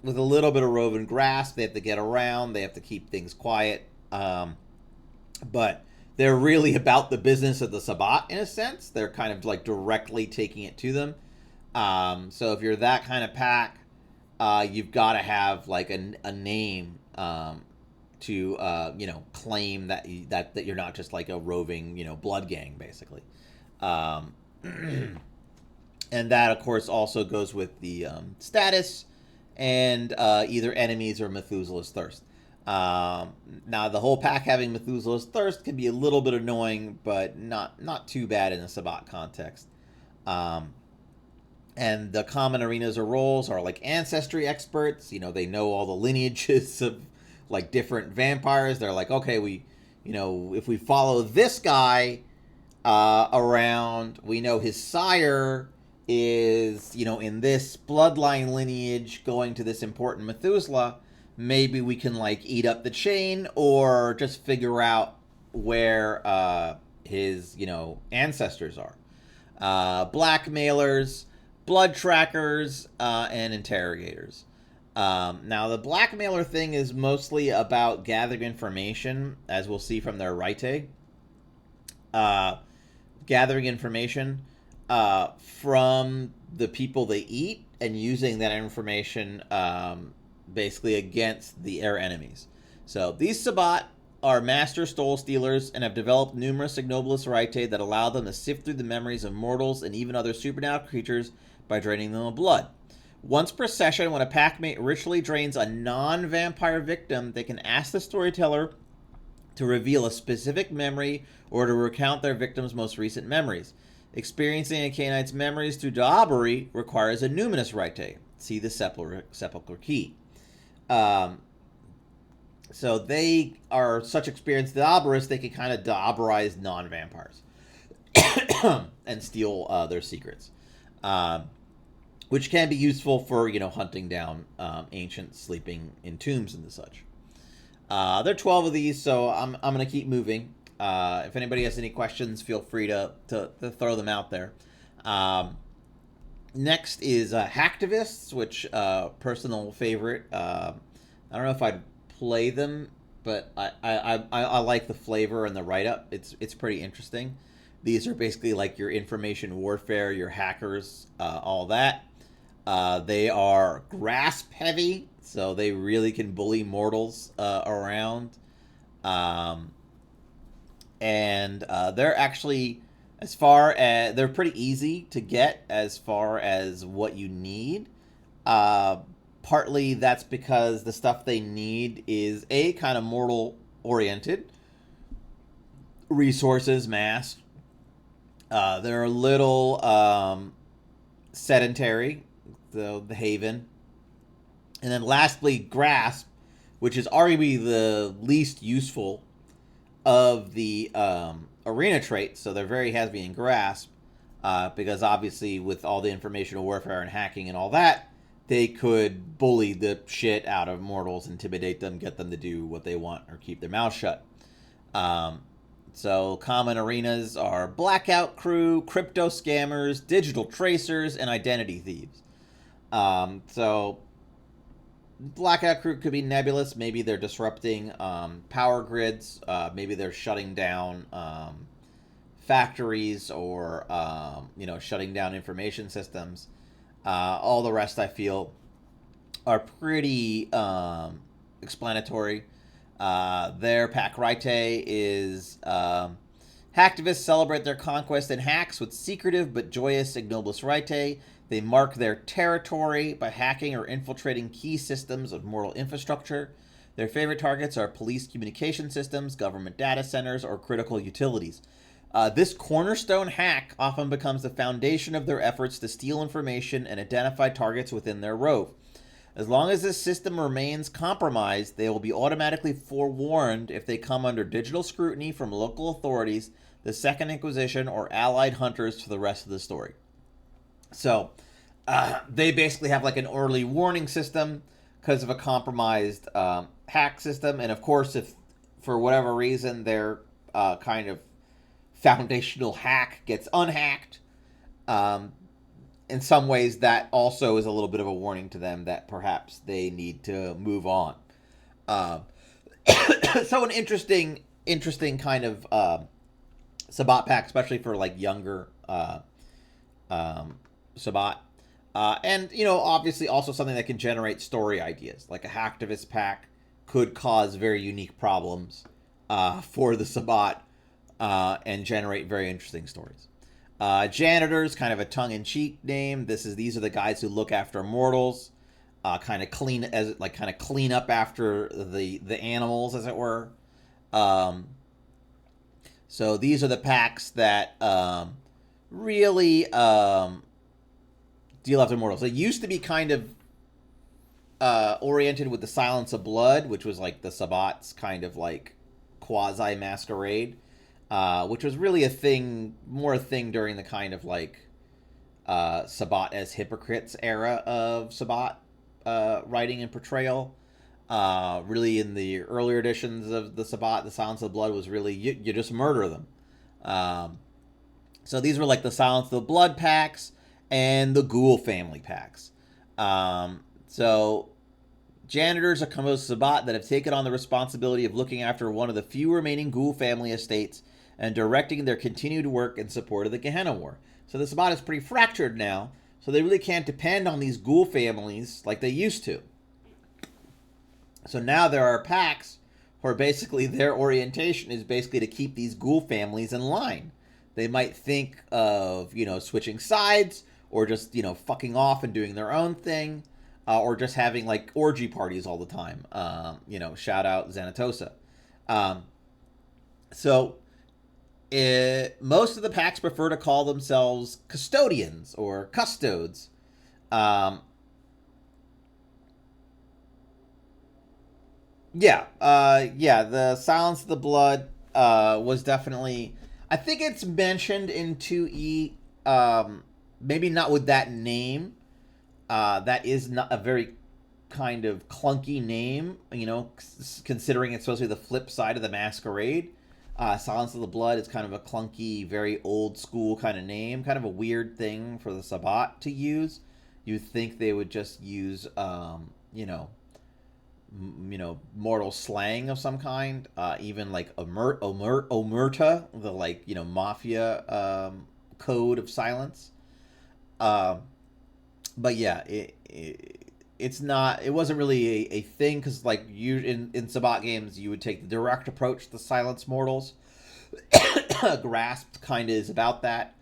little bit of roving grasp, they have to get around. They have to keep things quiet. But they're really about the business of the Sabbat, in a sense. They're kind of like directly taking it to them. So if you're that kind of pack, you've got to have like a name to claim that you're not just like a roving blood gang, basically. And that, of course, also goes with the status and either enemies or Methuselah's Thirst. Now, the whole pack having Methuselah's Thirst can be a little bit annoying, but not too bad in a Sabbat context. And the common arenas or roles are like ancestry experts. They know all the lineages of like different vampires. They're like, okay, if we follow this guy around, we know his sire is, in this bloodline lineage going to this important Methuselah. Maybe we can like eat up the chain or just figure out where his, ancestors are. Blackmailers, blood trackers, and interrogators. Now, the blackmailer thing is mostly about gathering information, as we'll see from their Rite. Gathering information from the people they eat and using that information basically against their enemies. So these Sabbat are master stole stealers and have developed numerous ignobious Rite that allow them to sift through the memories of mortals and even other supernatural creatures by draining them of blood. Once per session, when a packmate ritually drains a non-vampire victim, they can ask the storyteller to reveal a specific memory or to recount their victim's most recent memories. Experiencing a Canaanite's memories through Da'abari requires a numinous Rite. See the sepulchre key. So they are such experienced Da'abarists, they can kind of Da'abarize non-vampires and steal their secrets. Which can be useful for, hunting down ancients sleeping in tombs and such. There are 12 of these, so I'm going to keep moving. If anybody has any questions, feel free to throw them out there. Next is hacktivists, which personal favorite. I don't know if I'd play them, but I like the flavor and the write-up. It's pretty interesting. These are basically like your information warfare, your hackers, all that. They are grasp heavy, so they really can bully mortals around. And they're actually, they're pretty easy to get as far as what you need. Partly that's because the stuff they need is kind of mortal oriented. Resources, mass. They're a little sedentary, the Haven. And then lastly, Grasp, which is arguably the least useful of the arena traits. So they're very heavy in Grasp, because obviously with all the informational warfare and hacking and all that, they could bully the shit out of mortals, intimidate them, get them to do what they want, or keep their mouth shut. So common arenas are Blackout Crew, Crypto Scammers, Digital Tracers, and Identity Thieves. So Blackout Crew could be nebulous. Maybe they're disrupting power grids. Maybe they're shutting down factories or shutting down information systems. All the rest, I feel, are pretty explanatory. Their Pack Rite is hacktivists celebrate their conquest and hacks with secretive but joyous ignobious Rite. They mark their territory by hacking or infiltrating key systems of mortal infrastructure. Their favorite targets are police communication systems, government data centers, or critical utilities. This cornerstone hack often becomes the foundation of their efforts to steal information and identify targets within their rove. As long as this system remains compromised, they will be automatically forewarned if they come under digital scrutiny from local authorities, the Second Inquisition, or allied hunters for the rest of the story. So they basically have like an early warning system because of a compromised hack system. And of course, if for whatever reason their kind of foundational hack gets unhacked, in some ways that also is a little bit of a warning to them that perhaps they need to move on. So an interesting kind of Sabbat pack, especially for like younger Sabbat. And, obviously also something that can generate story ideas. Like a hacktivist pack could cause very unique problems for the Sabbat and generate very interesting stories. Janitors, kind of a tongue-in-cheek name. These are the guys who look after mortals, kind of clean up after the animals, as it were. So these are the packs that really Deal After Mortals. It used to be kind of oriented with the Silence of Blood, which was like the Sabbat's kind of like quasi masquerade, which was really a thing, more a thing during the kind of like Sabbat as hypocrites era of Sabbat writing and portrayal. Really, in the earlier editions of the Sabbat, the Silence of the Blood was really you just murder them. So these were like the Silence of the Blood packs and the Ghoul family packs. So janitors are composed of Sabbat that have taken on the responsibility of looking after one of the few remaining Ghoul family estates and directing their continued work in support of the Gehenna War. So the Sabbat is pretty fractured now, so they really can't depend on these Ghoul families like they used to. So now there are packs where basically their orientation is basically to keep these Ghoul families in line. They might think of, switching sides, or just, fucking off and doing their own thing, or just having like orgy parties all the time. Shout out Xanatosa. Most of the packs prefer to call themselves custodians or custodes. The Silence of the Blood was definitely, I think it's mentioned in 2E, maybe not with that name. That is not a very kind of clunky name, considering it's supposed to be the flip side of the Masquerade. Silence of the Blood is kind of a clunky, very old school kind of name, kind of a weird thing for the Sabbat to use. You'd think they would just use, mortal slang of some kind, even like omerta, the like mafia code of silence. But yeah, it's not. It wasn't really a thing because like you in Sabbat games, you would take the direct approach to silence mortals. Grasped kind of is about that.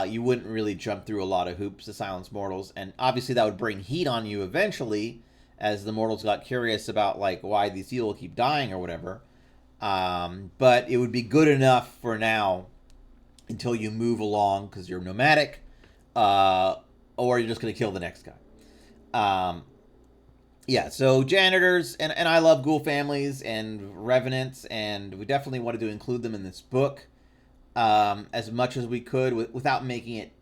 You wouldn't really jump through a lot of hoops to silence mortals, and obviously that would bring heat on you eventually, as the mortals got curious about like why these people keep dying or whatever. But it would be good enough for now until you move along because you're nomadic, or you're just going to kill the next guy. So janitors, and I love Ghoul families and Revenants, and we definitely wanted to include them in this book as much as we could without making it,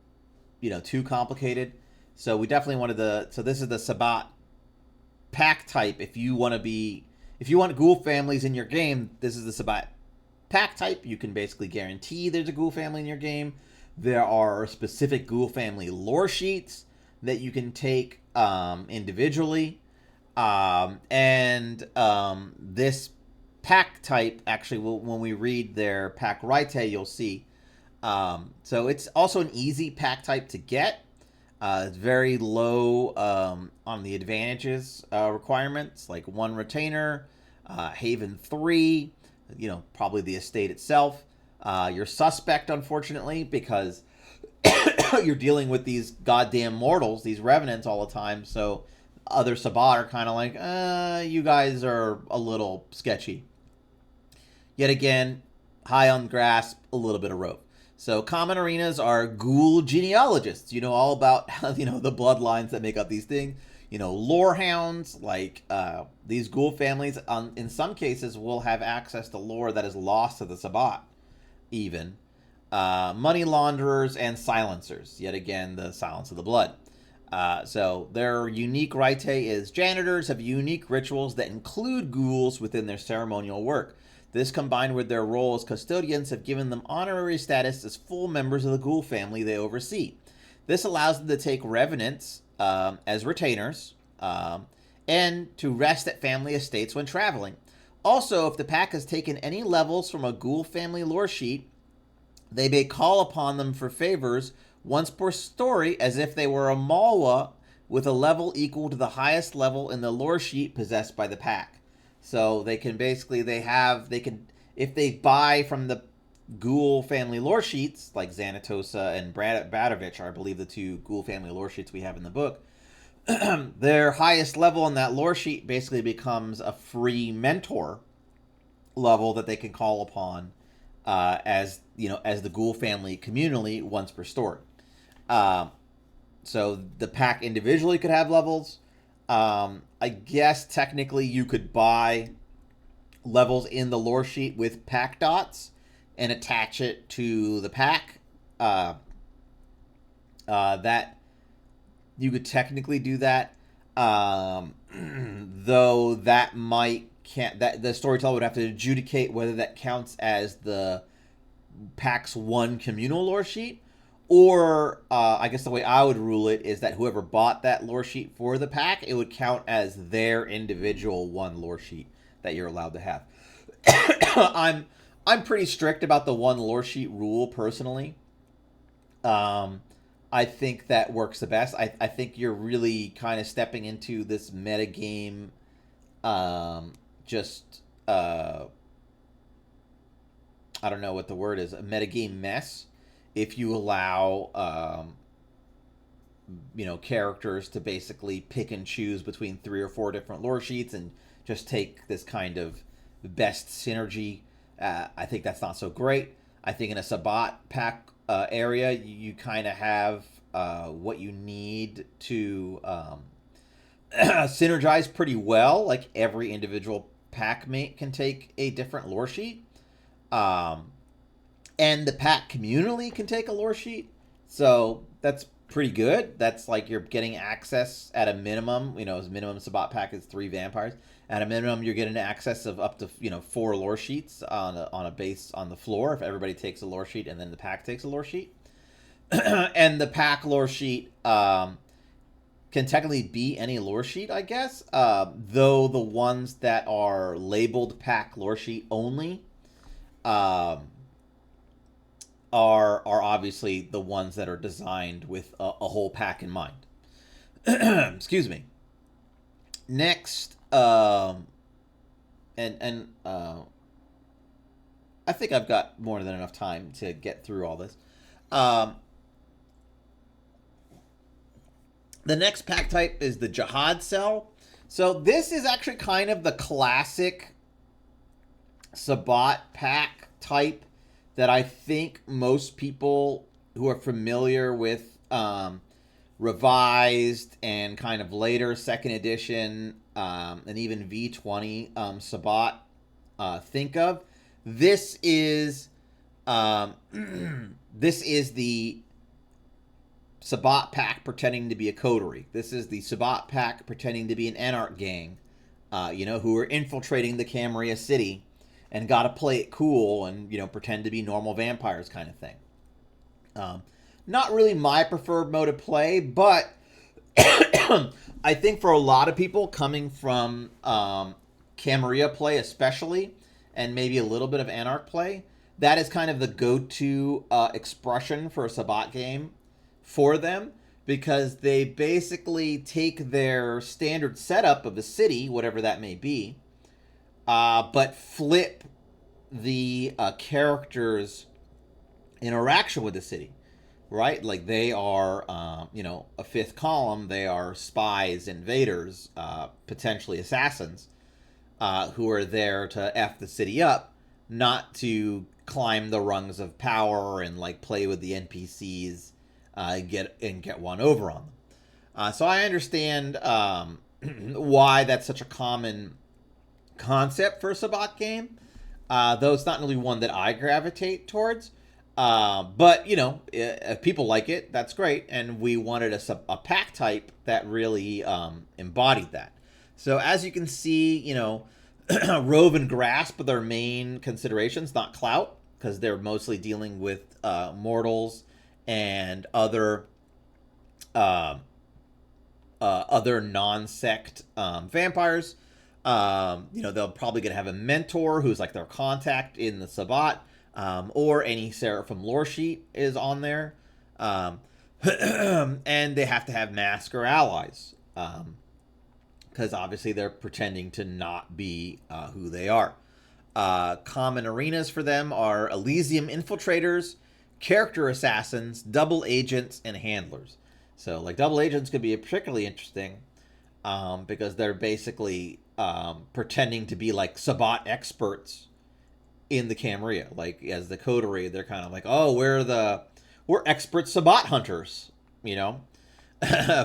too complicated. So we definitely wanted so this is the Sabbat pack type. If you want Ghoul families in your game, this is the Sabbat pack type. You can basically guarantee there's a Ghoul family in your game. There are specific Ghoul family lore sheets that you can take individually. This pack type, actually, when we read their pack rite, you'll see. So it's also an easy pack type to get. It's very low on the advantages requirements, like 1 retainer, Haven 3, probably the estate itself. You're suspect, unfortunately, because you're dealing with these goddamn mortals, these revenants all the time. So other Sabbat are kind of like, you guys are a little sketchy. Yet again, high on grasp, a little bit of rope. So common arenas are Ghoul genealogists. All about the bloodlines that make up these things. Lore hounds, like these Ghoul families, in some cases will have access to lore that is lost to the Sabbat. Even money launderers and silencers. Yet again, the Silence of the Blood. So their unique rite is janitors have unique rituals that include ghouls within their ceremonial work. This, combined with their role as custodians, have given them honorary status as full members of the Ghoul family they oversee. This allows them to take revenants as retainers and to rest at family estates when traveling. Also, if the pack has taken any levels from a Ghoul family lore sheet, they may call upon them for favors once per story as if they were a Malwa with a level equal to the highest level in the lore sheet possessed by the pack. So they can basically, if they buy from the Ghoul family lore sheets, like Xanatosa and Badovich are, I believe, the 2 Ghoul family lore sheets we have in the book, their highest level in that lore sheet basically becomes a free mentor level that they can call upon as the Ghoul family communally once per story. So the pack individually could have levels. I guess technically you could buy levels in the lore sheet with pack dots and attach it to the pack. Uh, that you could technically do that, though that might can't that the storyteller would have to adjudicate whether that counts as the PAX 1 communal lore sheet, or I guess the way I would rule it is that whoever bought that lore sheet for the pack, it would count as their individual one lore sheet that you're allowed to have. I'm pretty strict about the one lore sheet rule personally. Um, I think that works the best. I think you're really kind of stepping into this metagame, just I don't know what the word is, a metagame mess. If you allow, characters to basically pick and choose between 3 or 4 different lore sheets and just take this kind of best synergy, I think that's not so great. I think in a Sabbat pack area, you kind of have what you need to synergize pretty well. Like every individual pack mate can take a different lore sheet. Um, and the pack communally can take a lore sheet. So that's pretty good. That's like you're getting access at a minimum. As minimum Sabbat pack is 3 vampires. At a minimum, you're getting access of up to 4 lore sheets on a base on the floor if everybody takes a lore sheet and then the pack takes a lore sheet. And the pack lore sheet can technically be any lore sheet, I guess. Though the ones that are labeled pack lore sheet only um, are obviously the ones that are designed with a whole pack in mind. Excuse me. Next, and I think I've got more than enough time to get through all this. Um, the next pack type is the Jihad Cell. So this is actually kind of the classic Sabbat pack type that I think most people who are familiar with revised and kind of later second edition and even V20 Sabbat think of. This is this is the Sabbat pack pretending to be a coterie. This is the Sabbat pack pretending to be an Anarch gang, who are infiltrating the Camarilla city and got to play it cool and, pretend to be normal vampires kind of thing. Not really my preferred mode of play, but I think for a lot of people coming from Camarilla play especially, and maybe a little bit of Anarch play, that is kind of the go-to expression for a Sabbat game for them, because they basically take their standard setup of the city, whatever that may be, but flip the characters' interaction with the city, right? Like they are, a fifth column. They are spies, invaders, potentially assassins, who are there to F the city up, not to climb the rungs of power and like play with the NPCs, get one over on them. So I understand why that's such a common concept for a Sabbat game, though it's not really one that I gravitate towards. But if people like it, that's great, and we wanted a pack type that really embodied that. So as you can see, Rove and Grasp are their main considerations, not Clout, because they're mostly dealing with mortals and other non-sect vampires. They'll probably gonna have a mentor who's like their contact in the Sabbat, or any Seraphim lore sheet is on there, and they have to have mask or allies, because obviously they're pretending to not be who they are. Common arenas for them are Elysium infiltrators, character assassins, double agents, and handlers. So, like, double agents could be particularly interesting, because they're basically pretending to be like Sabbat experts in the Camarilla. Like, as the coterie, they're kind of like, oh, we're expert Sabbat hunters,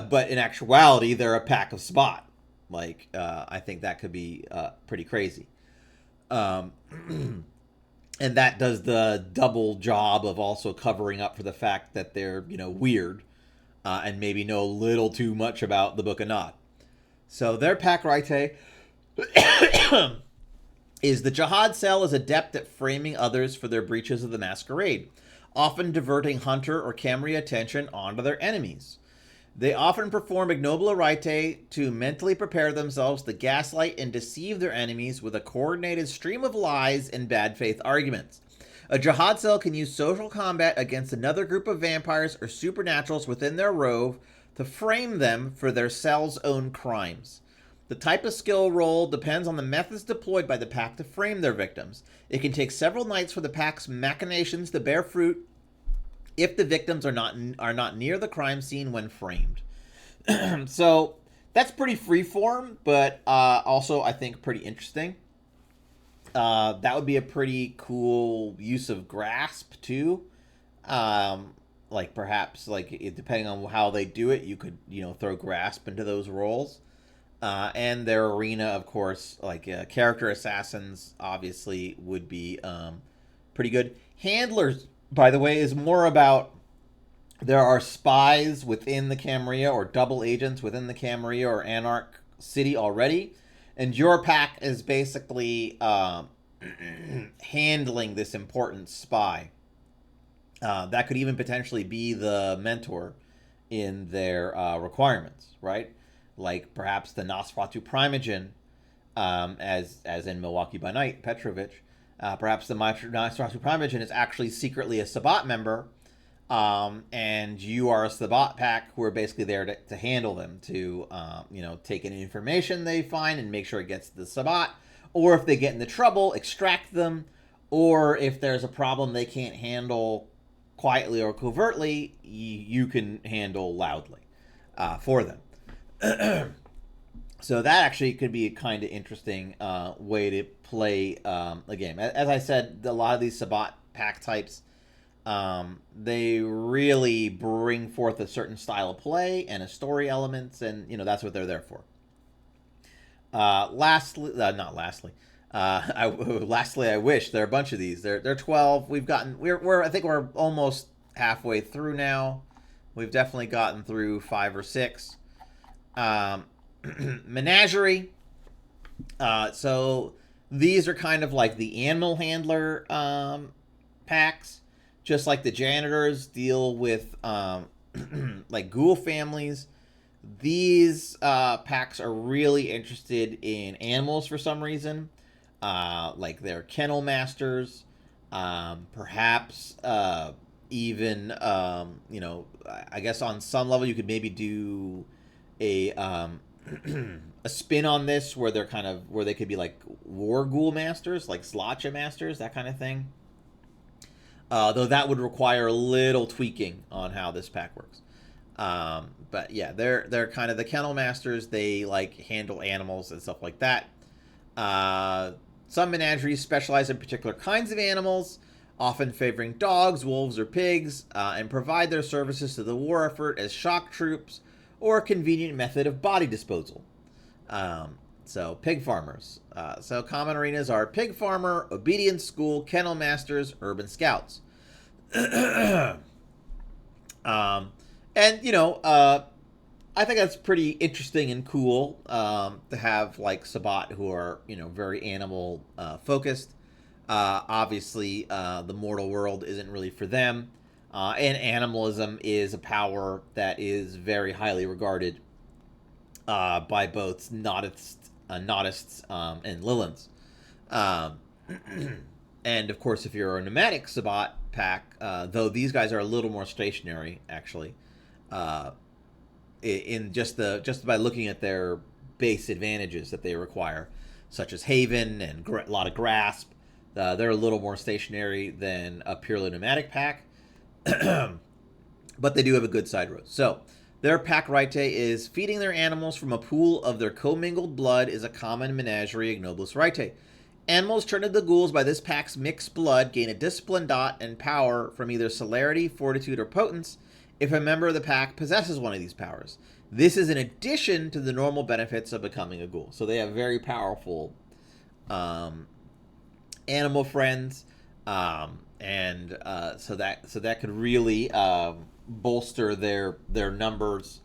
but in actuality, they're a pack of Spot. Like, I think that could be pretty crazy. Um, and that does the double job of also covering up for the fact that they're, weird, and maybe know a little too much about the Book of Nod. So their pack Raite is the Jihad Cell is adept at framing others for their breaches of the masquerade, often diverting hunter or Khemri attention onto their enemies. They often perform ignoble Raite to mentally prepare themselves to gaslight and deceive their enemies with a coordinated stream of lies and bad faith arguments. A Jihad Cell can use social combat against another group of vampires or supernaturals within their rove to frame them for their cell's own crimes. The type of skill roll depends on the methods deployed by the pack to frame their victims. It can take several nights for the pack's machinations to bear fruit if the victims are not near the crime scene when framed. So that's pretty freeform, but also I think pretty interesting. That would be a pretty cool use of grasp too. Like perhaps depending on how they do it, you could throw grasp into those roles. And their arena, of course, character assassins obviously would be pretty good. Handlers, by the way, is more about there are spies within the Camarilla or double agents within the Camarilla or Anarch City already. And your pack is basically handling this important spy. That could even potentially be the mentor in their requirements, right? Like perhaps the Nosferatu Primogen, as in Milwaukee by Night, Petrovich. Perhaps the Nosferatu Primogen is actually secretly a Sabbat member, and you are a Sabbat pack who are basically there to handle them, to take any information they find and make sure it gets to the Sabbat, or if they get into trouble, extract them, or if there's a problem they can't handle quietly or covertly, you can handle loudly for them. So that actually could be a kind of interesting way to play a game. As I said, a lot of these Sabbat pack types, they really bring forth a certain style of play and a story elements, and that's what they're there for. Lastly, I wish there are a bunch of these. There are 12. I think we're almost halfway through now. We've definitely gotten through 5 or 6. Menagerie. So these are kind of like the animal handler packs, just like the janitors deal with like ghoul families. These packs are really interested in animals for some reason. Like they're kennel masters, perhaps even I guess on some level you could maybe do a a spin on this where they could be like war ghoul masters, like Slacha masters, that kind of thing. Though that would require a little tweaking on how this pack works. But yeah, they're kind of the kennel masters. They handle animals and stuff like that. Some menageries specialize in particular kinds of animals, often favoring dogs, wolves, or pigs, and provide their services to the war effort as shock troops or a convenient method of body disposal. So pig farmers. So common arenas are pig farmer, obedience school, kennel masters, urban scouts. I think that's pretty interesting and cool to have Sabbat who are very animal focused. Obviously, the mortal world isn't really for them, and animalism is a power that is very highly regarded by both Nodists and Lilins. And of course, if you're a nomadic Sabbat pack, though these guys are a little more stationary, actually, in just by looking at their base advantages that they require, such as Haven and a lot of grasp, they're a little more stationary than a purely nomadic pack, but they do have a good side road. So their pack Raite is feeding their animals from a pool of their commingled blood is a common menagerie ignobilis Raite. Animals turned into ghouls by this pack's mixed blood gain a discipline dot and power from either celerity, fortitude, or potence, if a member of the pack possesses one of these powers. This is in addition to the normal benefits of becoming a ghoul. So they have very powerful animal friends, and so that could really bolster their numbers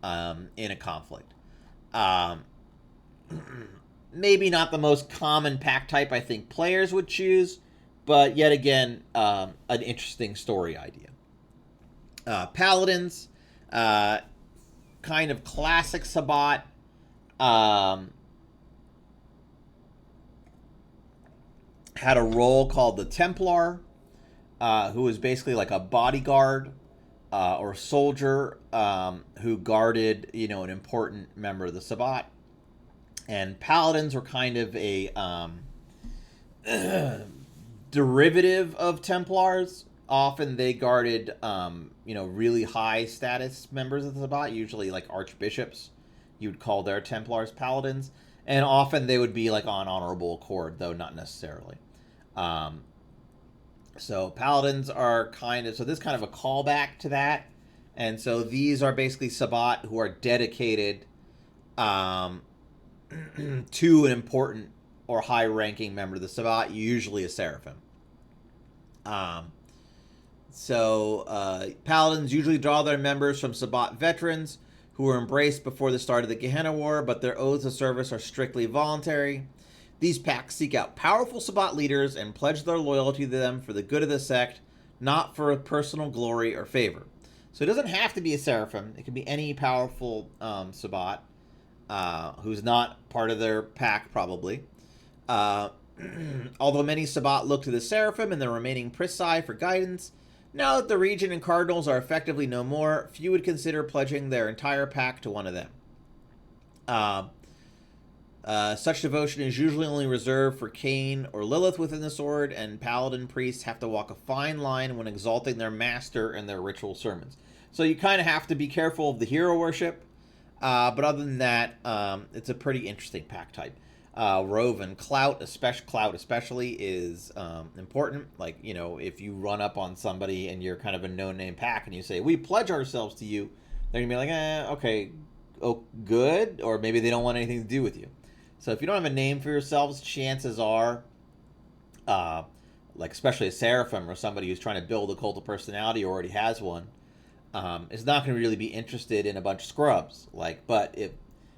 in a conflict. Maybe not the most common pack type I think players would choose, but yet again, an interesting story idea. Paladins, kind of classic Sabbat. Had a role called the Templar, who was basically like a bodyguard or soldier who guarded, an important member of the Sabbat. And Paladins were kind of a derivative of Templars. Often they guarded, really high status members of the Sabbat, usually like archbishops. You would call their Templars Paladins. And often they would be like on honorable accord, though not necessarily. So Paladins are this kind of a callback to that. And so these are basically Sabbat who are dedicated to an important or high-ranking member of the Sabbat, usually a Seraphim. Paladins usually draw their members from Sabbat veterans who were embraced before the start of the Gehenna War, but their oaths of service are strictly voluntary. These packs seek out powerful Sabbat leaders and pledge their loyalty to them for the good of the sect, not for personal glory or favor. So it doesn't have to be a Seraphim. It can be any powerful Sabbat who's not part of their pack, probably. Although many Sabbat look to the Seraphim and the remaining Prisai for guidance, now that the Regent and Cardinals are effectively no more, few would consider pledging their entire pack to one of them. Such devotion is usually only reserved for Cain or Lilith within the Sword, and Paladin priests have to walk a fine line when exalting their master in their ritual sermons. So you kind of have to be careful of the hero worship, but other than that, it's a pretty interesting pack type. Rove and Clout especially is important. Like, if you run up on somebody and you're kind of a no-name pack and you say, we pledge ourselves to you, they're going to be like, okay, oh, good, or maybe they don't want anything to do with you. So if you don't have a name for yourselves, chances are, like especially a Seraphim or somebody who's trying to build a cult of personality or already has one, is not going to really be interested in a bunch of scrubs. But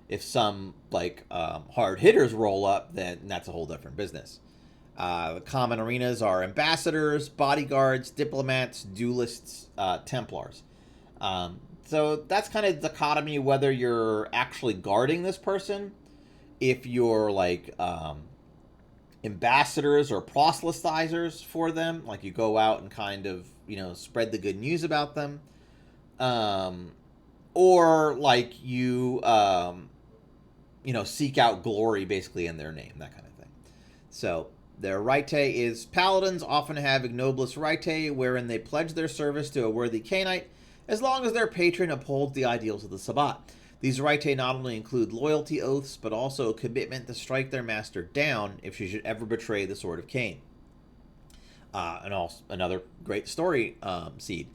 if some hard hitters roll up, then that's a whole different business. The common arenas are ambassadors, bodyguards, diplomats, duelists, Templars. So that's kind of dichotomy whether you're actually guarding this person, if you're ambassadors or proselytizers for them, like you go out and kind of, spread the good news about them, or like you, seek out glory basically in their name, that kind of thing. So their rite is Paladins often have ignobilis rite, wherein they pledge their service to a worthy Cainite as long as their patron upholds the ideals of the Sabbat. These rite not only include loyalty oaths, but also a commitment to strike their master down if she should ever betray the Sword of Cain. And also another great story seed.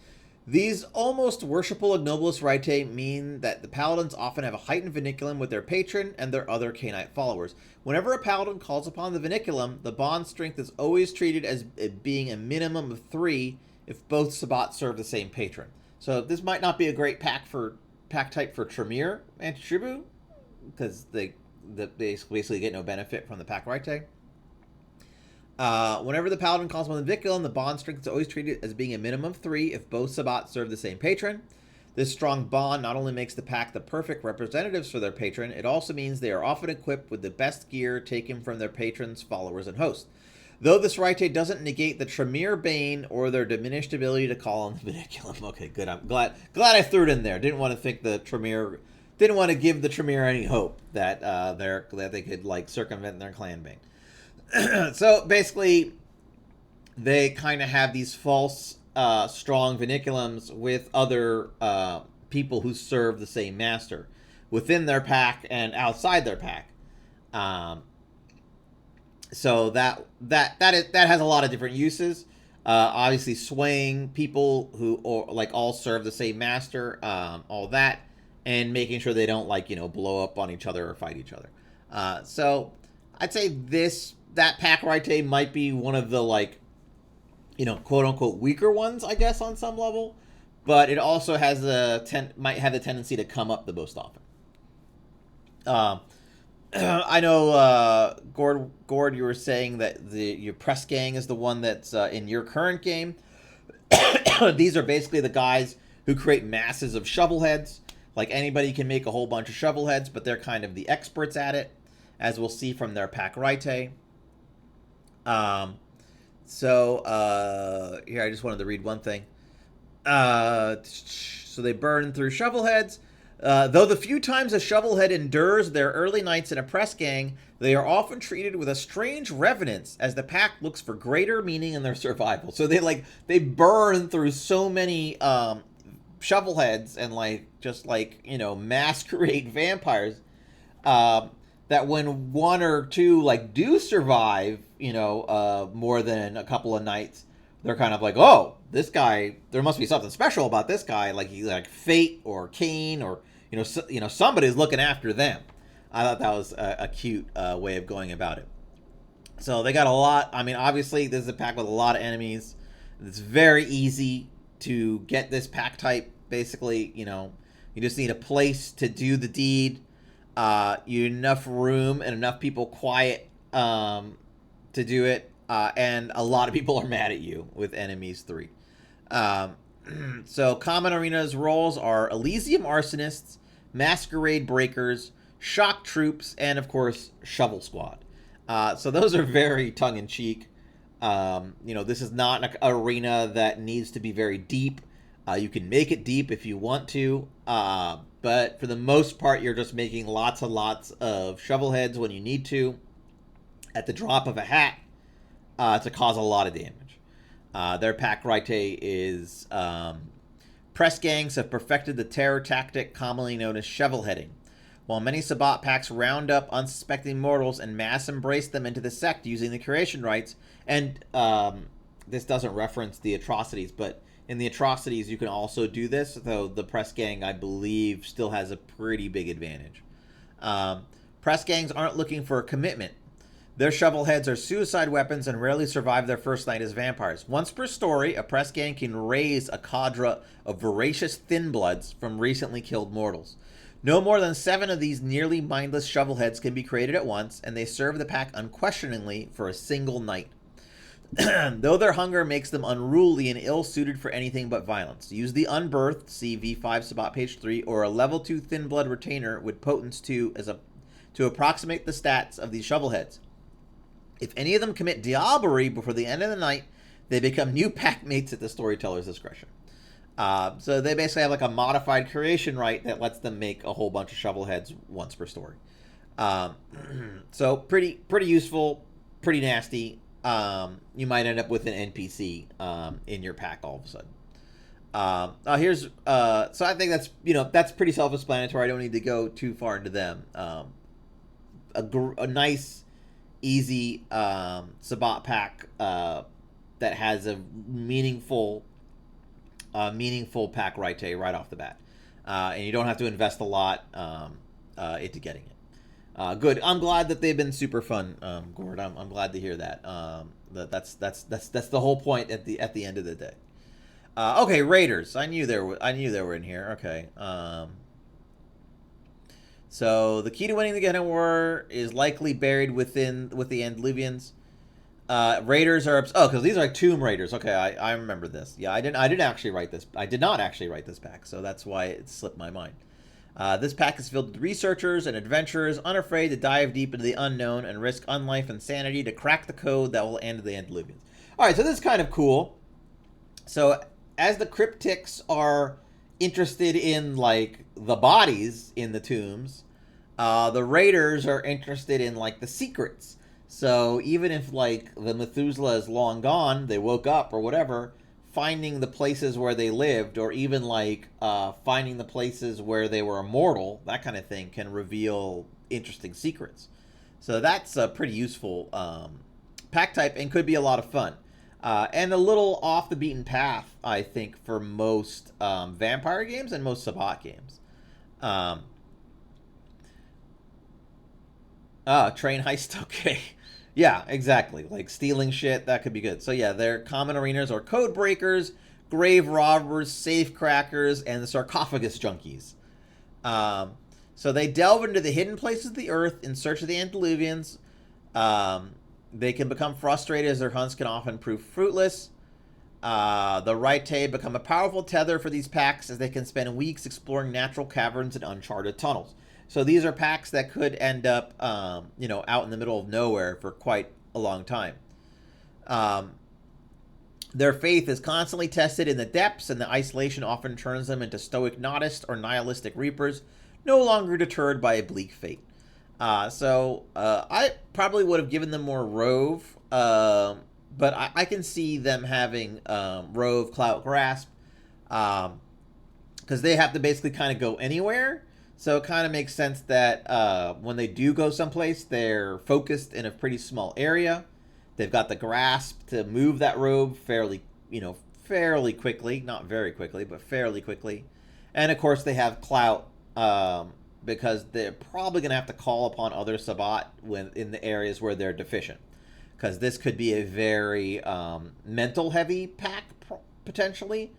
These almost worshipful ignobilis rite mean that the Paladins often have a heightened vinculum with their patron and their other Cainite followers. Whenever a Paladin calls upon the vinculum, the bond strength is always treated as being a minimum of 3 if both Sabbat serve the same patron. So this might not be a great pack type for Tremere and Tribu, because they basically get no benefit from the pack rite. Whenever the Paladin calls upon the vinculum, the bond strength is always treated as being a minimum of 3 if both Sabbat serve the same patron. This strong bond not only makes the pack the perfect representatives for their patron, it also means they are often equipped with the best gear taken from their patrons, followers, and hosts. Though this rite doesn't negate the Tremere Bane or their diminished ability to call on the vinculum. Okay, good. I'm glad I threw it in there. Didn't want to give the Tremere any hope that they could circumvent their clan bane. So basically, they kind of have these false strong vinculums with other people who serve the same master within their pack and outside their pack. So that has a lot of different uses. Obviously, swaying people who or like all serve the same master, all that, and making sure they don't like blow up on each other or fight each other. So I'd say that pack right might be one of the like quote unquote weaker ones, I guess, on some level, but it also has might have the tendency to come up the most often. Um, I know, Gord, you were saying that your press gang is the one that's in your current game. These are basically the guys who create masses of shovel heads. Like anybody can make a whole bunch of shovel heads, but they're kind of the experts at it, as we'll see from their pack right. Here, I just wanted to read one thing. So they burn through shovel heads. Though the few times a shovelhead endures their early nights in a press gang, they are often treated with a strange reverence as the pack looks for greater meaning in their survival. So they burn through so many shovelheads and just masquerade vampires, that when one or two do survive, more than a couple of nights, they're kind of like, oh, this guy, there must be something special about this guy, like Fate or Kane or somebody's looking after them. I thought that was a cute way of going about it. So they got a lot. I mean, obviously, this is a pack with a lot of enemies. It's very easy to get this pack type. Basically, you just need a place to do the deed. You need enough room and enough people quiet to do it. And a lot of people are mad at you with Enemies 3. So common arenas roles are Elysium Arsonists, Masquerade Breakers, Shock Troops, and of course Shovel Squad. So those are very tongue-in-cheek. This is not an arena that needs to be very deep. You can make it deep if you want to, but for the most part, you're just making lots and lots of shovel heads when you need to, at the drop of a hat, to cause a lot of damage. Their pack right is press gangs have perfected the terror tactic commonly known as shovel heading. While many Sabbat packs round up unsuspecting mortals and mass embrace them into the sect using the curation rites, and this doesn't reference the atrocities, but in the atrocities you can also do this, though the press gang, I believe, still has a pretty big advantage. Press gangs aren't looking for a commitment. Their shovel heads are suicide weapons and rarely survive their first night as vampires. Once per story, a press gang can raise a cadre of voracious thin bloods from recently killed mortals. No more than 7 of these nearly mindless shovel heads can be created at once, and they serve the pack unquestioningly for a single night. Though their hunger makes them unruly and ill-suited for anything but violence. Use the Unbirthed, see V5 Sabbat page 3, or a level 2 Thin Blood Retainer with Potence 2 to approximate the stats of these shovelheads. If any of them commit diablerie before the end of the night, they become new pack mates at the storyteller's discretion. So they basically have like a modified curation rite that lets them make a whole bunch of shovelheads once per story. So pretty useful, pretty nasty. You might end up with an NPC in your pack all of a sudden. So I think that's pretty self-explanatory. I don't need to go too far into them. A nice, easy Sabbat pack that has a meaningful pack right off the bat, and you don't have to invest a lot into getting it. Good. I'm glad that they've been super fun, Gord. I'm glad to hear that. That's the whole point at the end of the day. Okay, Raiders. I knew they were in here. Okay. So the key to winning the Gehenna War is likely buried with the Antediluvians. Raiders are because these are like Tomb Raiders. Okay, I remember this. Yeah, I didn't actually write this. I did not actually write this pack, so that's why it slipped my mind. This pack is filled with researchers and adventurers unafraid to dive deep into the unknown and risk unlife and sanity to crack the code that will end the Antediluvians. All right, so this is kind of cool. So as the cryptics are interested in like the bodies in the tombs, the Raiders are interested in like the secrets. So even if like the Methuselah is long gone, they woke up or whatever, finding the places where they lived, or even like finding the places where they were immortal, that kind of thing, can reveal interesting secrets. So that's a pretty useful pack type and could be a lot of fun. and a little off the beaten path, I think, for most vampire games and most Sabbat games. Um, Train heist, okay. Yeah, exactly. Like stealing shit, that could be good. So yeah, they're common arenas or code breakers, grave robbers, safe crackers, and the sarcophagus junkies. Um, so they delve into the hidden places of the earth in search of the antediluvians. Um, they can become frustrated as their hunts can often prove fruitless. The Raite become a powerful tether for these packs as they can spend weeks exploring natural caverns and uncharted tunnels. So these are packs that could end up, out in the middle of nowhere for quite a long time. Um, their faith is constantly tested in the depths, and the isolation often turns them into stoic nihilists or nihilistic reapers, no longer deterred by a bleak fate. I probably would have given them more Rove, but I can see them having Rove, Clout, Grasp, because they have to basically kind of go anywhere. So it kind of makes sense that when they do go someplace, they're focused in a pretty small area. They've got the grasp to move that robe fairly quickly. Not very quickly, but fairly quickly. And of course, they have clout because they're probably going to have to call upon other Sabbat when in the areas where they're deficient. Because this could be a very mental heavy pack potentially.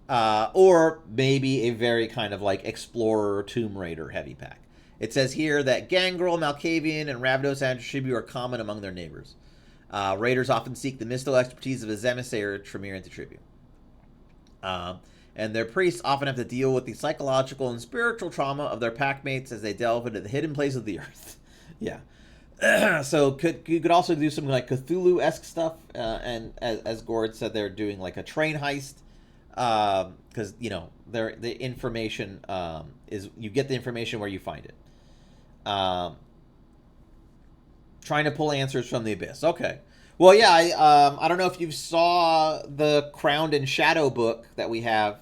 Or maybe a very kind of like Explorer Tomb Raider heavy pack. It says here that Gangrel, Malkavian, and Ravdos and Tribu are common among their neighbors. Raiders often seek the mystical expertise of a emissary Tremere into Tribu. And their priests often have to deal with the psychological and spiritual trauma of their packmates as they delve into the hidden place of the earth. Yeah. So you could also do some like Cthulhu-esque stuff, and as Gord said, they're doing like a train heist, because the information is you get the information where you find it. Trying to pull answers from the abyss. Okay. Well, yeah, I don't know if you saw the Crowned in Shadow book that we have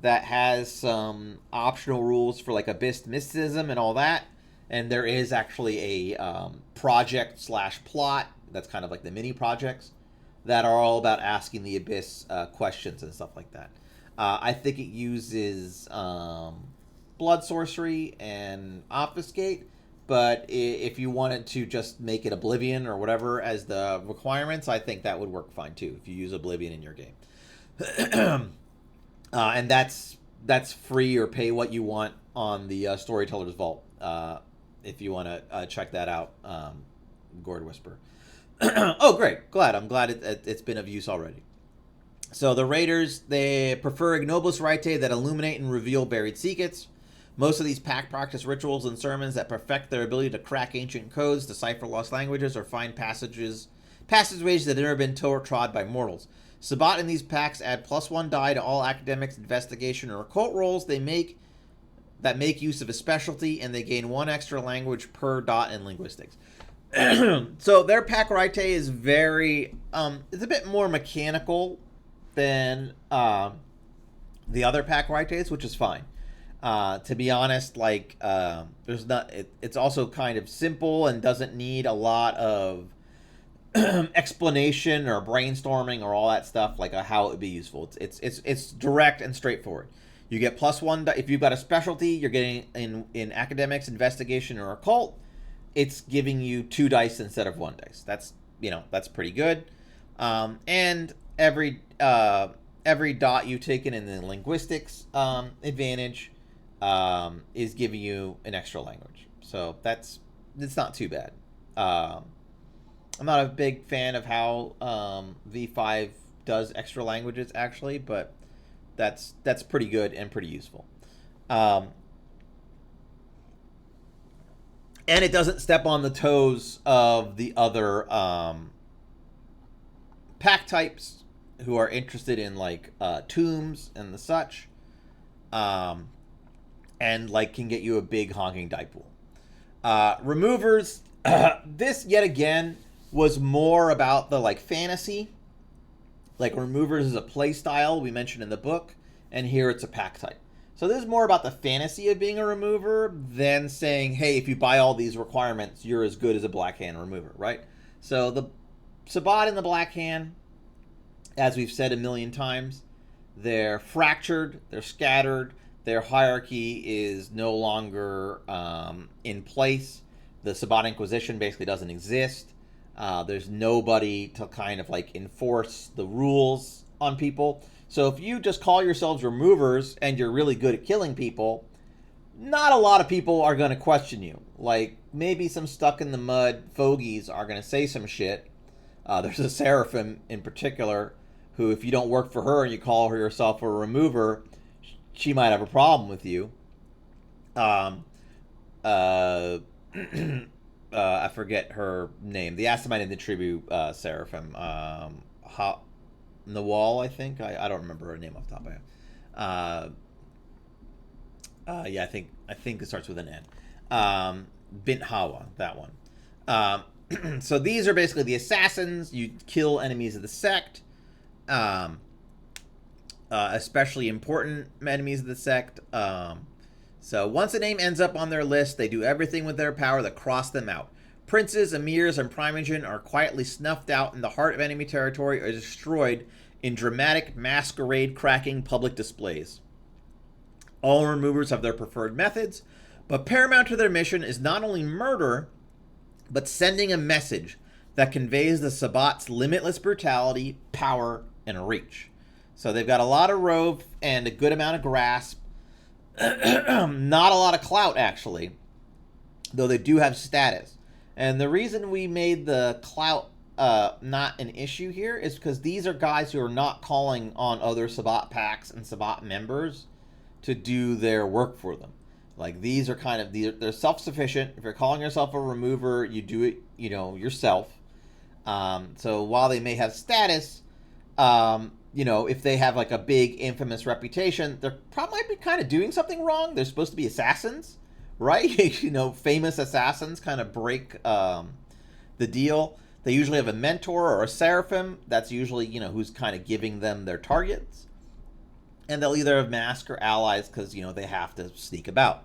that has some optional rules for like abyss mysticism and all that. And there is actually a project / plot that's kind of like the mini projects that are all about asking the abyss questions and stuff like that. I think it uses blood sorcery and obfuscate. But if you wanted to just make it Oblivion or whatever as the requirements, I think that would work fine too if you use Oblivion in your game. And that's free or pay what you want on the Storyteller's Vault. If you want to check that out, Gord Whisper. Oh, great! I'm glad it's been of use already. So the Raiders, they prefer Ignobles Raite that illuminate and reveal buried secrets. Most of these pack practice rituals and sermons that perfect their ability to crack ancient codes, decipher lost languages, or find passageways that have never been trod by mortals. Sabbat in these packs add +1 die to all academics, investigation, or occult rolls they make use of a specialty, and they gain 1 extra language per dot in linguistics. So their pack Raite is very, it's a bit more mechanical than the other pack Raites, which is fine. To be honest, like there's not. It's also kind of simple and doesn't need a lot of explanation or brainstorming or all that stuff, like how it would be useful. It's direct and straightforward. You get +1 if you've got a specialty. You're getting in academics, investigation, or occult. It's giving you 2 dice instead of 1 dice. That's pretty good. And every dot you've taken in the linguistics advantage is giving you an extra language. So it's not too bad. I'm not a big fan of how V5 does extra languages actually, but that's pretty good and pretty useful. And it doesn't step on the toes of the other pack types who are interested in like tombs and the such. And like can get you a big honking die pool. Removers, this yet again was more about the like fantasy. Like Removers is a play style we mentioned in the book, and here it's a pack type. So this is more about the fantasy of being a remover than saying, hey, if you buy all these requirements, you're as good as a Black Hand remover, right? So the Sabbat in the Black Hand, as we've said a million times, they're fractured, they're scattered, their hierarchy is no longer in place. The Sabbat Inquisition basically doesn't exist. There's nobody to kind of like enforce the rules on people. So if you just call yourselves removers and you're really good at killing people, not a lot of people are going to question you. Like, maybe some stuck in the mud fogies are going to say some shit. There's a Seraphim in particular who, if you don't work for her and you call her yourself a remover, she might have a problem with you. I forget her name. The Assamite and the Tribu Seraphim. Nawal, I think. I don't remember her name off the top of my head. Yeah, I think it starts with an N. Bint Hawa, that one. So these are basically the assassins. You kill enemies of the sect, especially important enemies of the sect. So once a name ends up on their list, they do everything with their power to cross them out. Princes, emirs, and primogen are quietly snuffed out in the heart of enemy territory or destroyed in dramatic masquerade-cracking public displays. All removers have their preferred methods, but paramount to their mission is not only murder, but sending a message that conveys the Sabbat's limitless brutality, power, and reach. So they've got a lot of rove and a good amount of grasp. Not a lot of clout, actually, though they do have status. And the reason we made the clout not an issue here is because these are guys who are not calling on other Sabbat packs and Sabbat members to do their work for them. Like, these are kind of, they're self-sufficient. If you're calling yourself a remover, you do it, yourself. So while they may have status, if they have like a big infamous reputation, they probably might be kind of doing something wrong. They're supposed to be assassins, right? Famous assassins kind of break the deal. They usually have a mentor or a seraphim. That's usually, who's kind of giving them their targets. And they'll either have mask or allies because, they have to sneak about.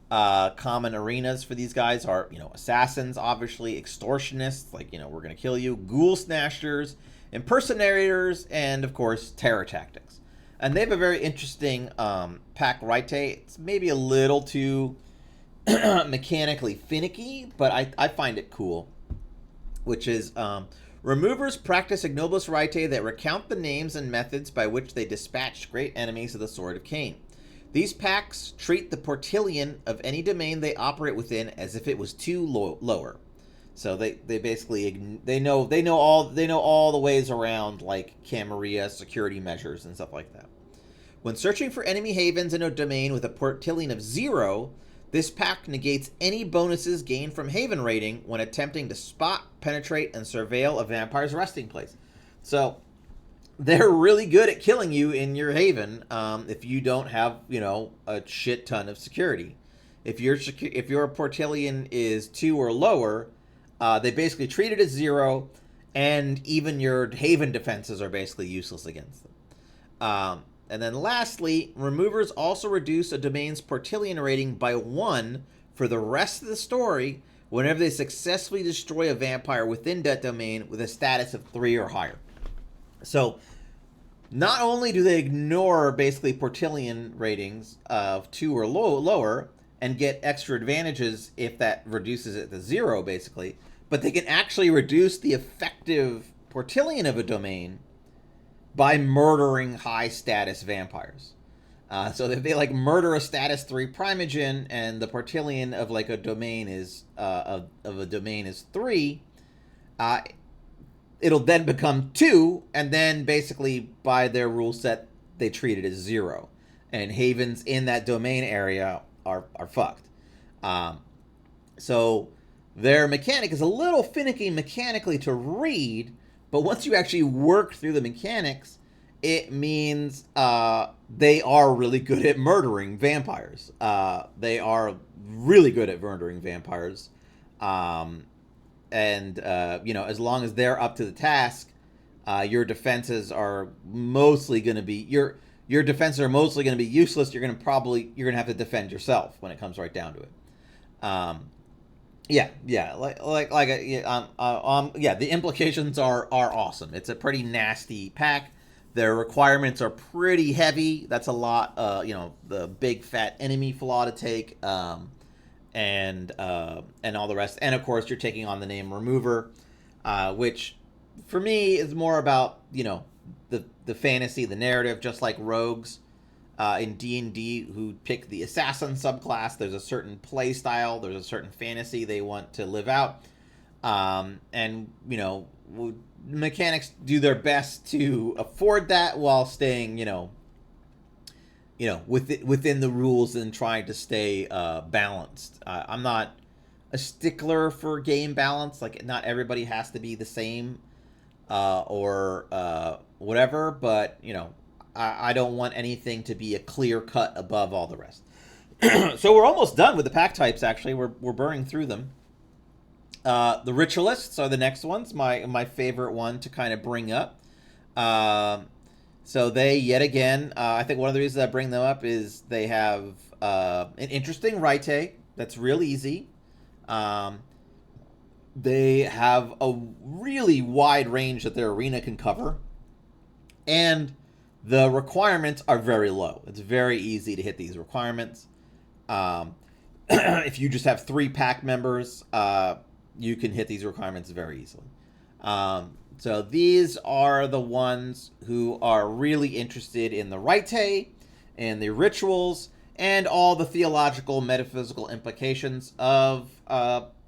Common arenas for these guys are, assassins, obviously, extortionists, like, we're going to kill you, ghoul snatchers, impersonators, and, of course, terror tactics. And they have a very interesting pack rite. It's maybe a little too mechanically finicky, but I find it cool, which is removers practice Ignobilis Rite that recount the names and methods by which they dispatched great enemies of the Sword of Cain. These packs treat the Portillion of any domain they operate within as if it was too lower. So they basically they know all the ways around, like Camarilla security measures and stuff like that. When searching for enemy havens in a domain with a Portillion of 0, this pack negates any bonuses gained from haven raiding when attempting to spot, penetrate, and surveil a vampire's resting place. So they're really good at killing you in your haven if you don't have, a shit ton of security. If your Portillion is 2 or lower, they basically treat it as 0, and even your haven defenses are basically useless against them. And then lastly, removers also reduce a domain's Portillion rating by 1 for the rest of the story whenever they successfully destroy a vampire within that domain with a status of 3 or higher. So not only do they ignore basically Portillion ratings of 2 or lower and get extra advantages if that reduces it to 0, basically, but they can actually reduce the effective Portillion of a domain by murdering high status vampires. So if they like murder a status 3 primogen and the Portillion of like a domain is of a domain is 3, it'll then become 2, and then basically by their rule set they treat it as 0, and havens in that domain area are fucked. So their mechanic is a little finicky mechanically to read, but once you actually work through the mechanics, it means they are really good at murdering vampires. They are really good at murdering vampires. And as long as they're up to the task, your defenses are mostly going to be your defenses are mostly going to be useless. You're going to have to defend yourself when it comes right down to it. Yeah, yeah, yeah. The implications are awesome. It's a pretty nasty pack. Their requirements are pretty heavy. That's a lot. The big fat enemy flaw to take, and all the rest. And of course, you're taking on the name remover, which for me is more about the fantasy, the narrative, just like rogues in D&D who pick the assassin subclass. There's a certain play style, there's a certain fantasy they want to live out, and mechanics do their best to afford that while staying within the rules and trying to stay balanced. I'm not a stickler for game balance. Like, not everybody has to be the same, or whatever. But I don't want anything to be a clear cut above all the rest. So we're almost done with the pack types. Actually, we're burning through them. The ritualists are the next ones. My favorite one to kind of bring up. So they, yet again, I think one of the reasons I bring them up is they have an interesting Raite that's real easy. They have a really wide range that their arena can cover, and the requirements are very low. It's very easy to hit these requirements. If you just have 3 pack members, you can hit these requirements very easily. So these are the ones who are really interested in the Raite and the rituals and all the theological, metaphysical implications of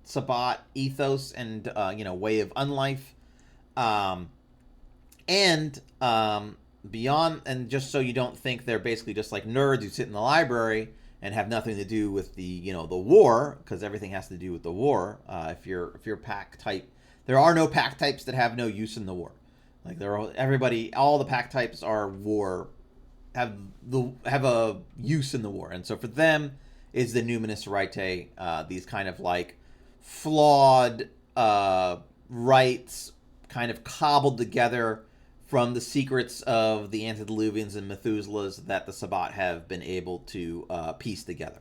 Sabbat ethos and way of unlife, and beyond. And just so you don't think they're basically just like nerds who sit in the library and have nothing to do with the war, because everything has to do with the war. If you're pack type, there are no pack types that have no use in the war. Like, all the pack types are war, have a use in the war, and so for them is the Numinous Raite, these kind of like flawed rites, kind of cobbled together from the secrets of the antediluvians and Methuselahs that the Sabbat have been able to piece together.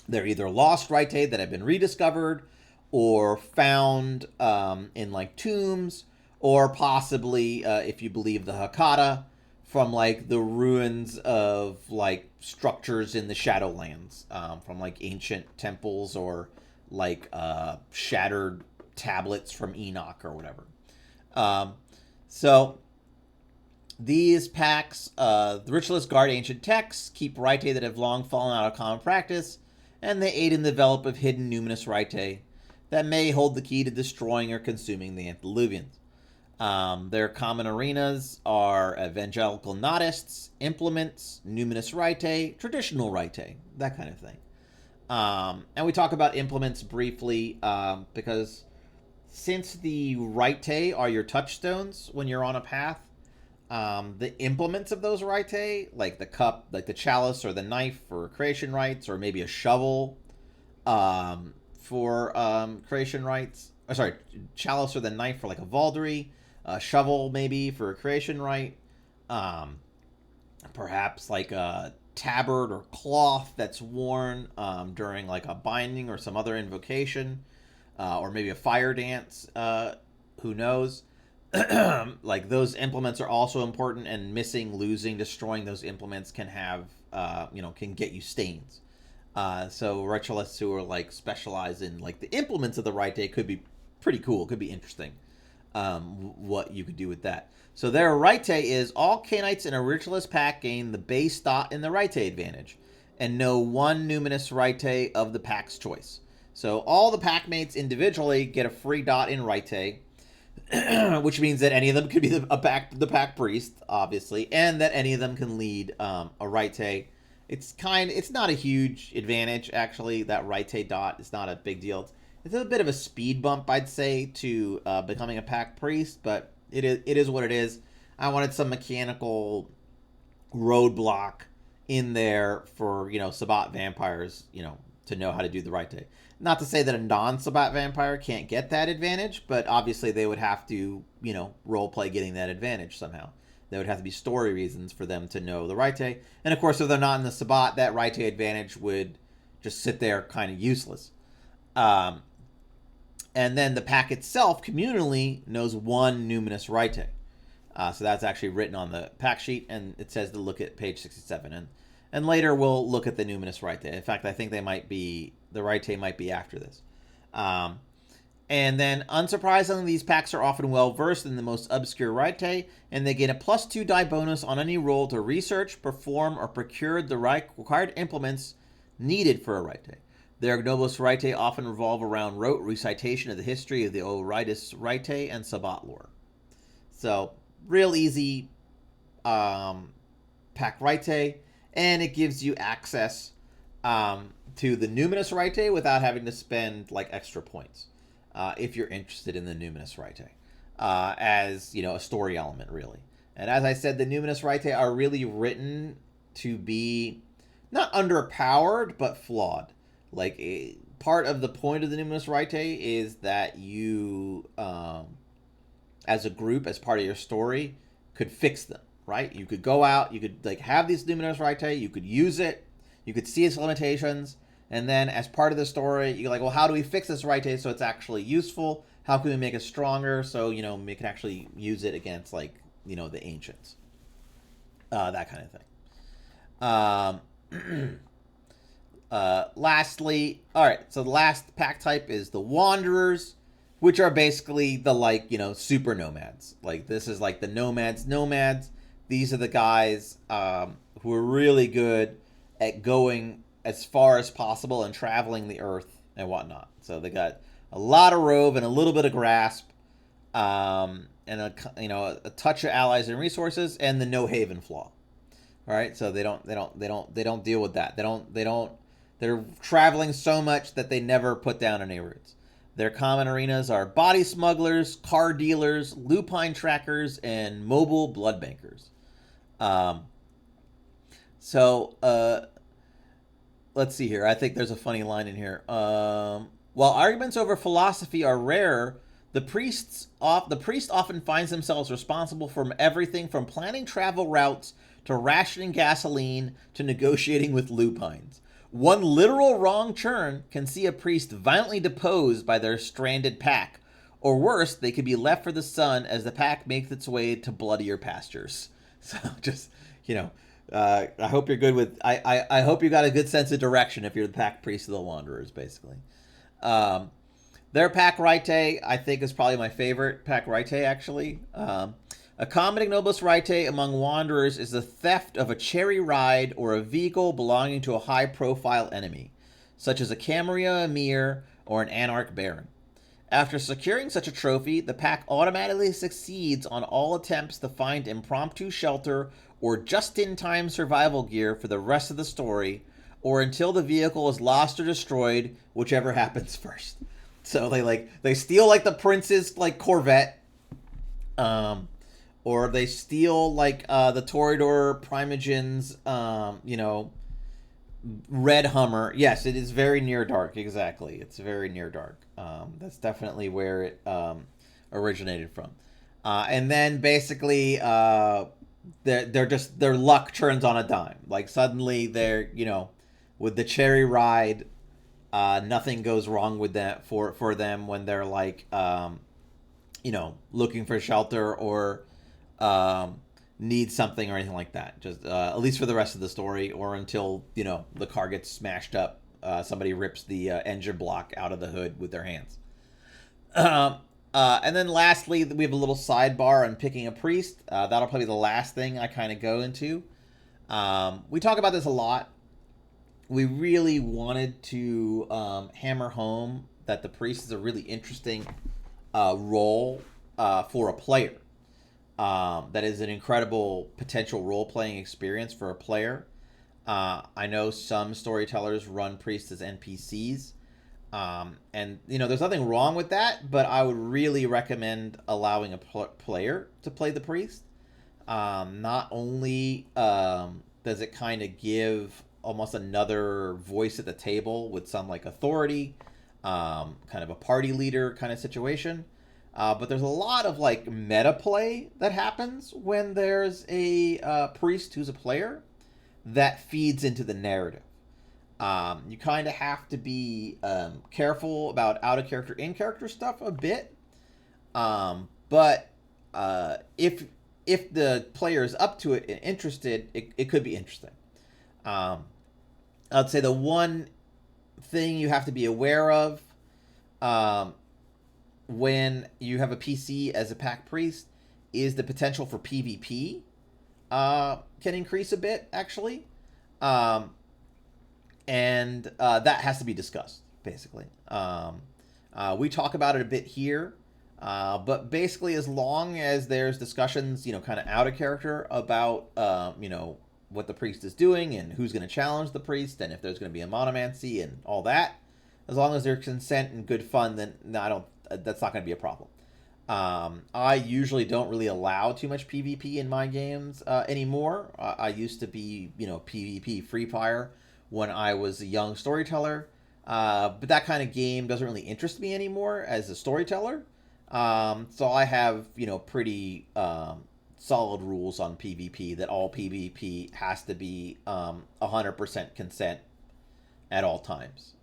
They're either lost Raite that have been rediscovered, or found in like tombs, or possibly, if you believe the Hakadah, from like the ruins of like structures in the Shadowlands, from like ancient temples, or like shattered tablets from Enoch or whatever. So these packs, the Ritualists guard ancient texts, keep Raite that have long fallen out of common practice, and they aid in the development of hidden numinous Raite that may hold the key to destroying or consuming the antediluvians. Their common arenas are evangelical Gnostists, implements, numinous Raite, traditional Raite, that kind of thing. And we talk about implements briefly, because since the Raite are your touchstones when you're on a path, the implements of those Raite, like the cup, like the chalice or the knife for creation rites, or maybe a shovel for creation rites. Or sorry, chalice or the knife for like a Vaulderie, a shovel maybe for a creation rite, perhaps like a tabard or cloth that's worn during like a binding or some other invocation, or maybe a fire dance. Who knows? Like, those implements are also important, and missing, losing, destroying those implements can have can get you stains. So ritualists who are like specialized in like the implements of the Raite could be pretty cool. Could be interesting. What you could do with that. So their Raite is all Canaanites in a ritualist pack gain the base dot in the Raite advantage, and no one numinous Raite of the pack's choice. So all the packmates individually get a free dot in Raite, which means that any of them could be the pack priest, obviously, and that any of them can lead a Raite. It's not a huge advantage, actually. That Raite dot is not a big deal. It's a bit of a speed bump, I'd say, to becoming a pack priest, but it is what it is. I wanted some mechanical roadblock in there for Sabbat vampires, to know how to do the Raite. Not to say that a non-Sabbat vampire can't get that advantage, but obviously they would have to, roleplay getting that advantage somehow. There would have to be story reasons for them to know the Raite. And of course, if they're not in the Sabbat, that Raite advantage would just sit there kind of useless. Um, and then the pack itself communally knows one Numinous Rite. So that's actually written on the pack sheet, and it says to look at page 67. And later we'll look at the Numinous Rite. In fact, I think the Rite might be after this. And then, unsurprisingly, these packs are often well versed in the most obscure Rite, and they gain a +2 die bonus on any roll to research, perform, or procure the required implements needed for a Rite. Their Noblest Rite often revolve around rote recitation of the history of the Oritis Rite and Sabbat lore. So, real easy pack Rite, and it gives you access to the Numinous Rite without having to spend like extra points. If you're interested in the Numinous Rite, as a story element, really. And as I said, the Numinous Rite are really written to be not underpowered, but flawed. Like, part of the point of the Numinous Rite is that you, as a group, as part of your story, could fix them, right? You could go out, you could have these Numinous Rite, you could use it, you could see its limitations, and then as part of the story, you're like, well, how do we fix this Rite so it's actually useful? How can we make it stronger so, we can actually use it against, the ancients? That kind of thing. Lastly, all right, so the last pack type is the Wanderers, which are basically the, super nomads. Like, this is like the nomads. These are the guys who are really good at going as far as possible and traveling the earth and whatnot. So they got a lot of rove and a little bit of grasp, and a touch of allies and resources, and the no haven flaw. All right, so they don't deal with that. They're traveling so much that they never put down any roots. Their common arenas are body smugglers, car dealers, lupine trackers, and mobile blood bankers. Let's see here. I think there's a funny line in here. While arguments over philosophy are rare, the priest often finds themselves responsible for everything from planning travel routes to rationing gasoline to negotiating with lupines. One literal wrong turn can see a priest violently deposed by their stranded pack, or worse, they could be left for the sun as the pack makes its way to bloodier pastures. So just, I hope you're good with. I hope you got a good sense of direction if you're the pack priest of the Wanderers, basically. Their pack Rite, I think, is probably my favorite pack Rite, actually. A common Noblest Rite among Wanderers is the theft of a cherry ride or a vehicle belonging to a high-profile enemy, such as a Camarilla Emir or an Anarch Baron. After securing such a trophy, the pack automatically succeeds on all attempts to find impromptu shelter or just-in-time survival gear for the rest of the story, or until the vehicle is lost or destroyed, whichever happens first. So they steal the prince's Corvette, or they steal the Toreador Primogen's red Hummer. Yes, it is very near dark. Exactly, it's very near dark. That's definitely where it originated from. And then basically, their luck turns on a dime. Like, suddenly they're with the cherry ride, nothing goes wrong with that for them when they're looking for shelter or need something or anything like that. Just at least for the rest of the story, or until the car gets smashed up. Somebody rips the engine block out of the hood with their hands. And then lastly, we have a little sidebar on picking a priest. That'll probably be the last thing I kind of go into. We talk about this a lot. We really wanted to hammer home that the priest is a really interesting role for a player. That is an incredible potential role-playing experience for a player. I know some storytellers run priests as NPCs. And, there's nothing wrong with that, but I would really recommend allowing a player to play the priest. Not only does it kind of give almost another voice at the table with some authority, kind of a party leader kind of situation, but there's a lot of meta play that happens when there's a priest who's a player that feeds into the narrative. You kind of have to be careful about out of character, in character stuff a bit. But if the player is up to it and interested, it could be interesting. I'd say the one thing you have to be aware of um, when you have a PC as a pack priest is the potential for PvP can increase a bit, actually. Um, and that has to be discussed, basically. We talk about it a bit here, but basically, as long as there's discussions, kind of out of character about, what the priest is doing and who's going to challenge the priest and if there's going to be a monomancy and all that, as long as there's consent and good fun, then no, I don't. That's not going to be a problem. I usually don't really allow too much PvP in my games anymore. I used to be, PvP free fire when I was a young storyteller, but that kind of game doesn't really interest me anymore as a storyteller. So I have, pretty solid rules on PvP that all PvP has to be 100% consent at all times.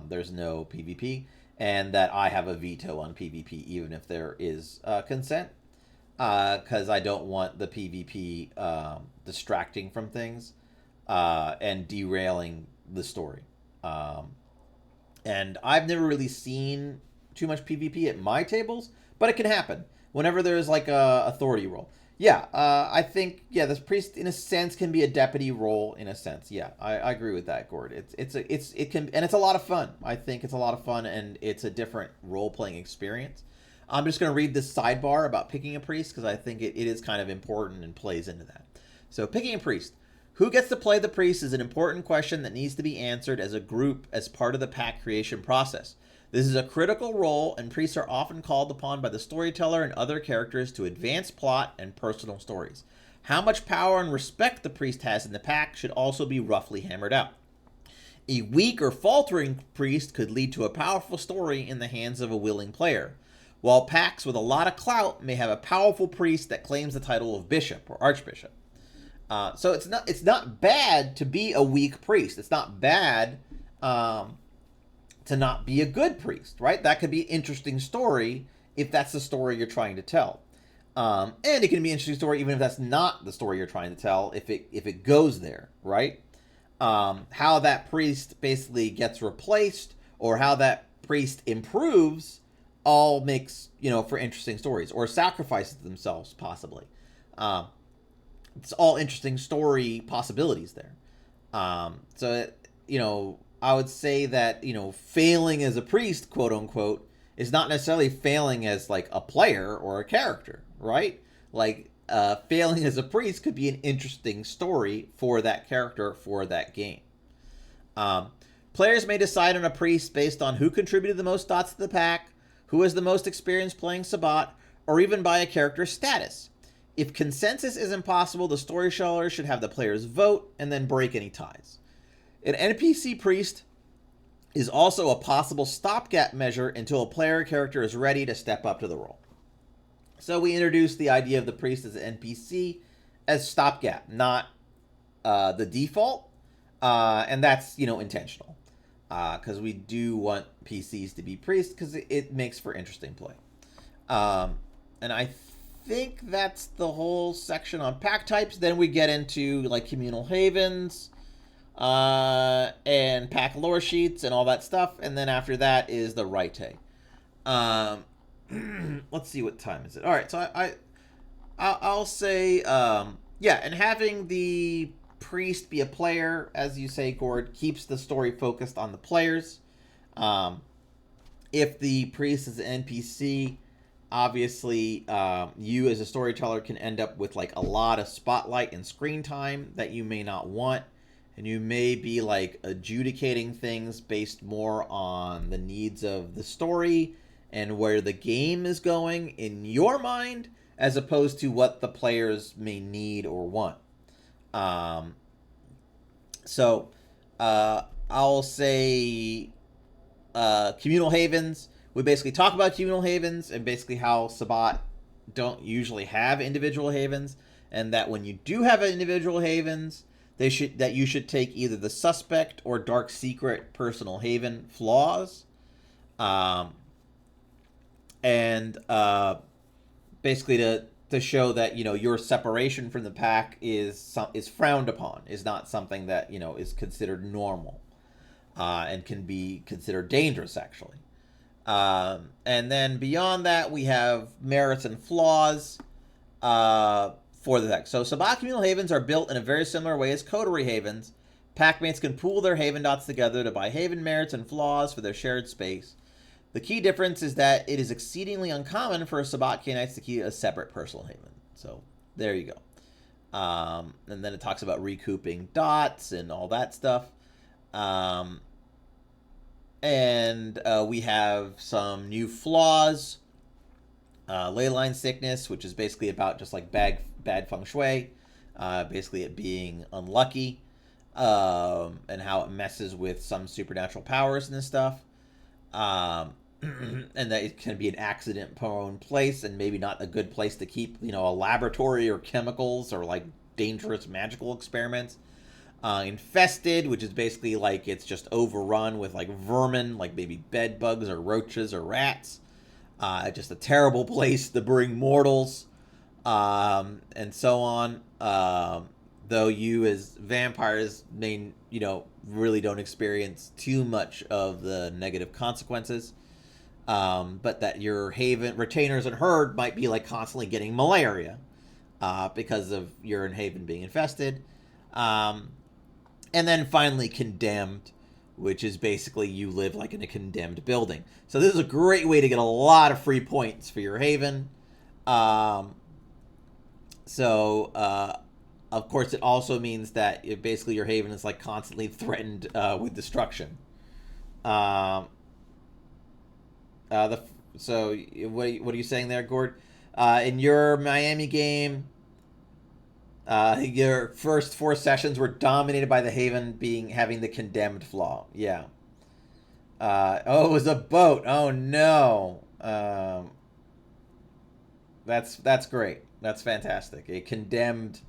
There's no PvP, and that I have a veto on PvP even if there is consent, because I don't want the PvP distracting from things and derailing the story. And I've never really seen too much PvP at my tables, but it can happen whenever there's like a authority role. Yeah, I think this priest in a sense can be a deputy role in a sense. Yeah, I agree with that, Gord. It can, and it's a lot of fun. I think it's a lot of fun, and it's a different role playing experience. I'm just going to read this sidebar about picking a priest because I think it is kind of important and plays into that. So, picking a priest. Who gets to play the priest is an important question that needs to be answered as a group as part of the pack creation process. This is a critical role, and priests are often called upon by the storyteller and other characters to advance plot and personal stories. How much power and respect the priest has in the pack should also be roughly hammered out. A weak or faltering priest could lead to a powerful story in the hands of a willing player, while packs with a lot of clout may have a powerful priest that claims the title of bishop or archbishop. So it's not bad to be a weak priest. It's not bad to not be a good priest, right? That could be an interesting story if that's the story you're trying to tell. And it can be an interesting story even if that's not the story you're trying to tell, if it goes there, right? How that priest basically gets replaced or how that priest improves all makes, for interesting stories, or sacrifices themselves possibly. It's all interesting story possibilities there. I would say that, failing as a priest, quote unquote, is not necessarily failing as like a player or a character, right? Like, failing as a priest could be an interesting story for that character, for that game. Players may decide on a priest based on who contributed the most dots to the pack, who has the most experience playing Sabbat, or even by a character's status. If consensus is impossible, the storyteller should have the players vote and then break any ties. An NPC priest is also a possible stopgap measure until a player character is ready to step up to the role. So we introduced the idea of the priest as an NPC as stopgap, not the default, and that's intentional because we do want PCs to be priests because it makes for interesting play. And I think that's the whole section on pack types. Then we get into like communal havens and pack lore sheets and all that stuff, and then after that is the Rite. Let's see, what time is it? All right, so I'll say and having the priest be a player, as you say, Gord, keeps the story focused on the players. If the priest is an NPC, obviously you as a storyteller can end up with like a lot of spotlight and screen time that you may not want, and you may be like adjudicating things based more on the needs of the story and where the game is going in your mind, as opposed to what the players may need or want. I'll say communal havens. We basically talk about communal havens and basically how Sabbat don't usually have individual havens, and that when you do have individual havens, that you should take either the suspect or dark secret personal haven flaws, um, and basically to show that your separation from the pack is frowned upon, is not something that is considered normal, and can be considered dangerous actually. And then beyond that, we have merits and flaws for the deck. So Sabacc Communal Havens are built in a very similar way as Coterie Havens. Packmates can pool their Haven dots together to buy Haven merits and flaws for their shared space. The key difference is that it is exceedingly uncommon for Sabacc Knights to keep a separate personal Haven. So there you go. And then it talks about recouping dots and all that stuff. And we have some new flaws. Leyline Sickness, which is basically about just like bad feng shui. Basically it being unlucky. And how it messes with some supernatural powers and stuff. And that it can be an accident-prone place and maybe not a good place to keep, a laboratory or chemicals or like dangerous magical experiments. Infested, which is basically like it's just overrun with like vermin, like maybe bed bugs or roaches or rats. Just a terrible place to bring mortals, and so on. Though you as vampires really don't experience too much of the negative consequences. But that your Haven retainers and herd might be like constantly getting malaria, because of your Haven being infested. And then finally Condemned, which is basically you live like in a condemned building. So this is a great way to get a lot of free points for your Haven. Of course, it also means that basically your Haven is like constantly threatened with destruction. So what are you saying there, Gord? In your Miami game, your first 4 sessions were dominated by the Haven having the Condemned flaw. Yeah. It was a boat. Oh no. That's great. That's fantastic. A Condemned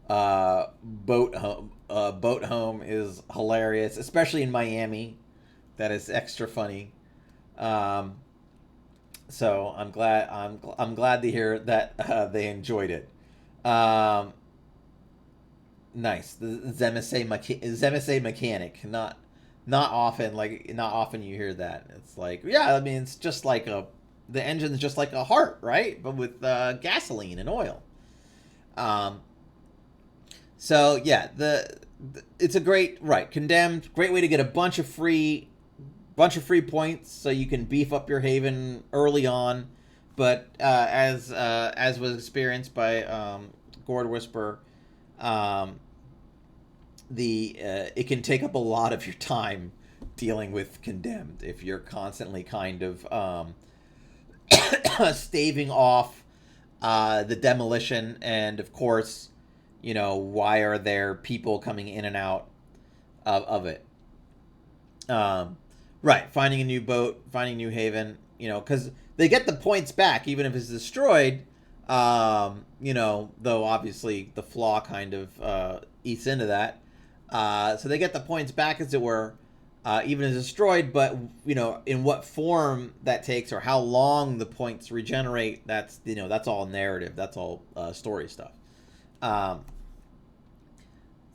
boat home is hilarious, especially in Miami. That is extra funny. So I'm glad to hear that they enjoyed it. Nice. The Zemese mechanic. Not often you hear that. It's like, yeah, I mean, it's just like the engine's just like a heart, right? But with gasoline and oil. So yeah, it's a great Condemned, great way to get a bunch of free points, so you can beef up your Haven early on. But as was experienced by Gourd Whisperer, it can take up a lot of your time dealing with Condemned if you're constantly kind of staving off the demolition, and of course, why are there people coming in and out of it? Right, finding a new boat, finding a new Haven, because they get the points back even if it's destroyed. Though obviously the flaw kind of eats into that. So they get the points back, as it were, even as destroyed, but in what form that takes or how long the points regenerate, that's all narrative, that's all story stuff.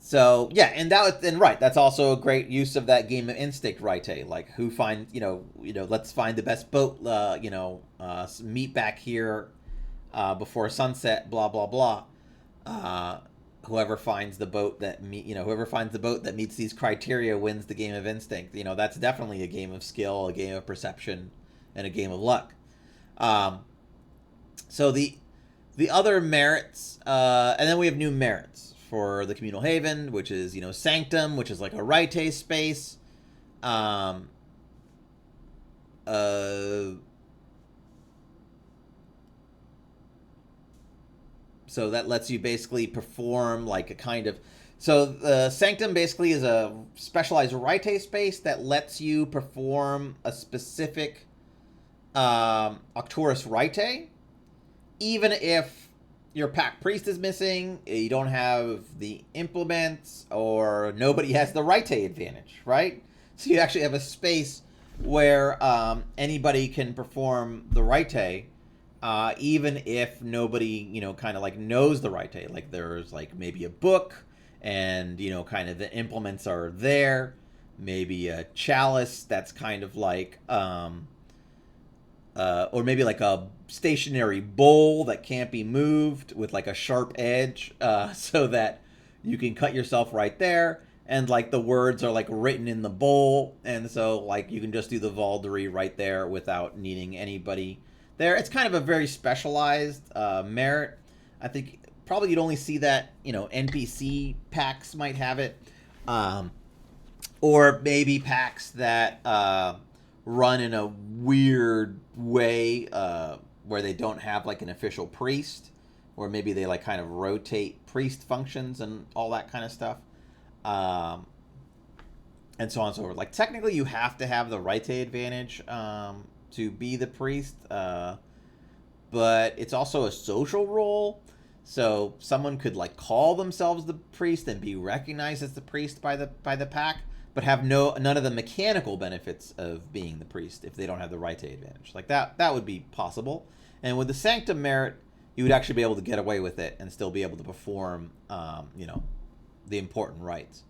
So yeah, and that's also a great use of that game of instinct, right? Like who finds let's find the best boat, meet back here before sunset, blah blah blah. Whoever finds the boat that meets these criteria wins the game of instinct. That's definitely a game of skill, a game of perception, and a game of luck. So the other merits, and then we have new merits for the Communal Haven, which is Sanctum, which is like a Rite space. So that lets you basically perform like a kind of... So Sanctum basically is a specialized Rite space that lets you perform a specific Arcturus Rite, even if your pack priest is missing, you don't have the implements, or nobody has the right advantage, right? So you actually have a space where anybody can perform the right, even if nobody, kind of like knows the right. Like there's like maybe a book, and kind of the implements are there. Maybe a chalice that's kind of like or maybe like a stationary bowl that can't be moved with like a sharp edge, so that you can cut yourself right there. And like the words are like written in the bowl, and so like you can just do the Vaulderie right there without needing anybody there. It's kind of a very specialized merit. I think probably you'd only see that, NPC packs might have it, or maybe packs that run in a weird way, where they don't have like an official priest, or maybe they like kind of rotate priest functions and all that kind of stuff, and so on and so forth. Like technically you have to have the right advantage to be the priest, but it's also a social role. So someone could like call themselves the priest and be recognized as the priest by the pack, but have none of the mechanical benefits of being the priest if they don't have the right advantage. Like that would be possible. And with the Sanctum merit, you would actually be able to get away with it and still be able to perform, the important rites.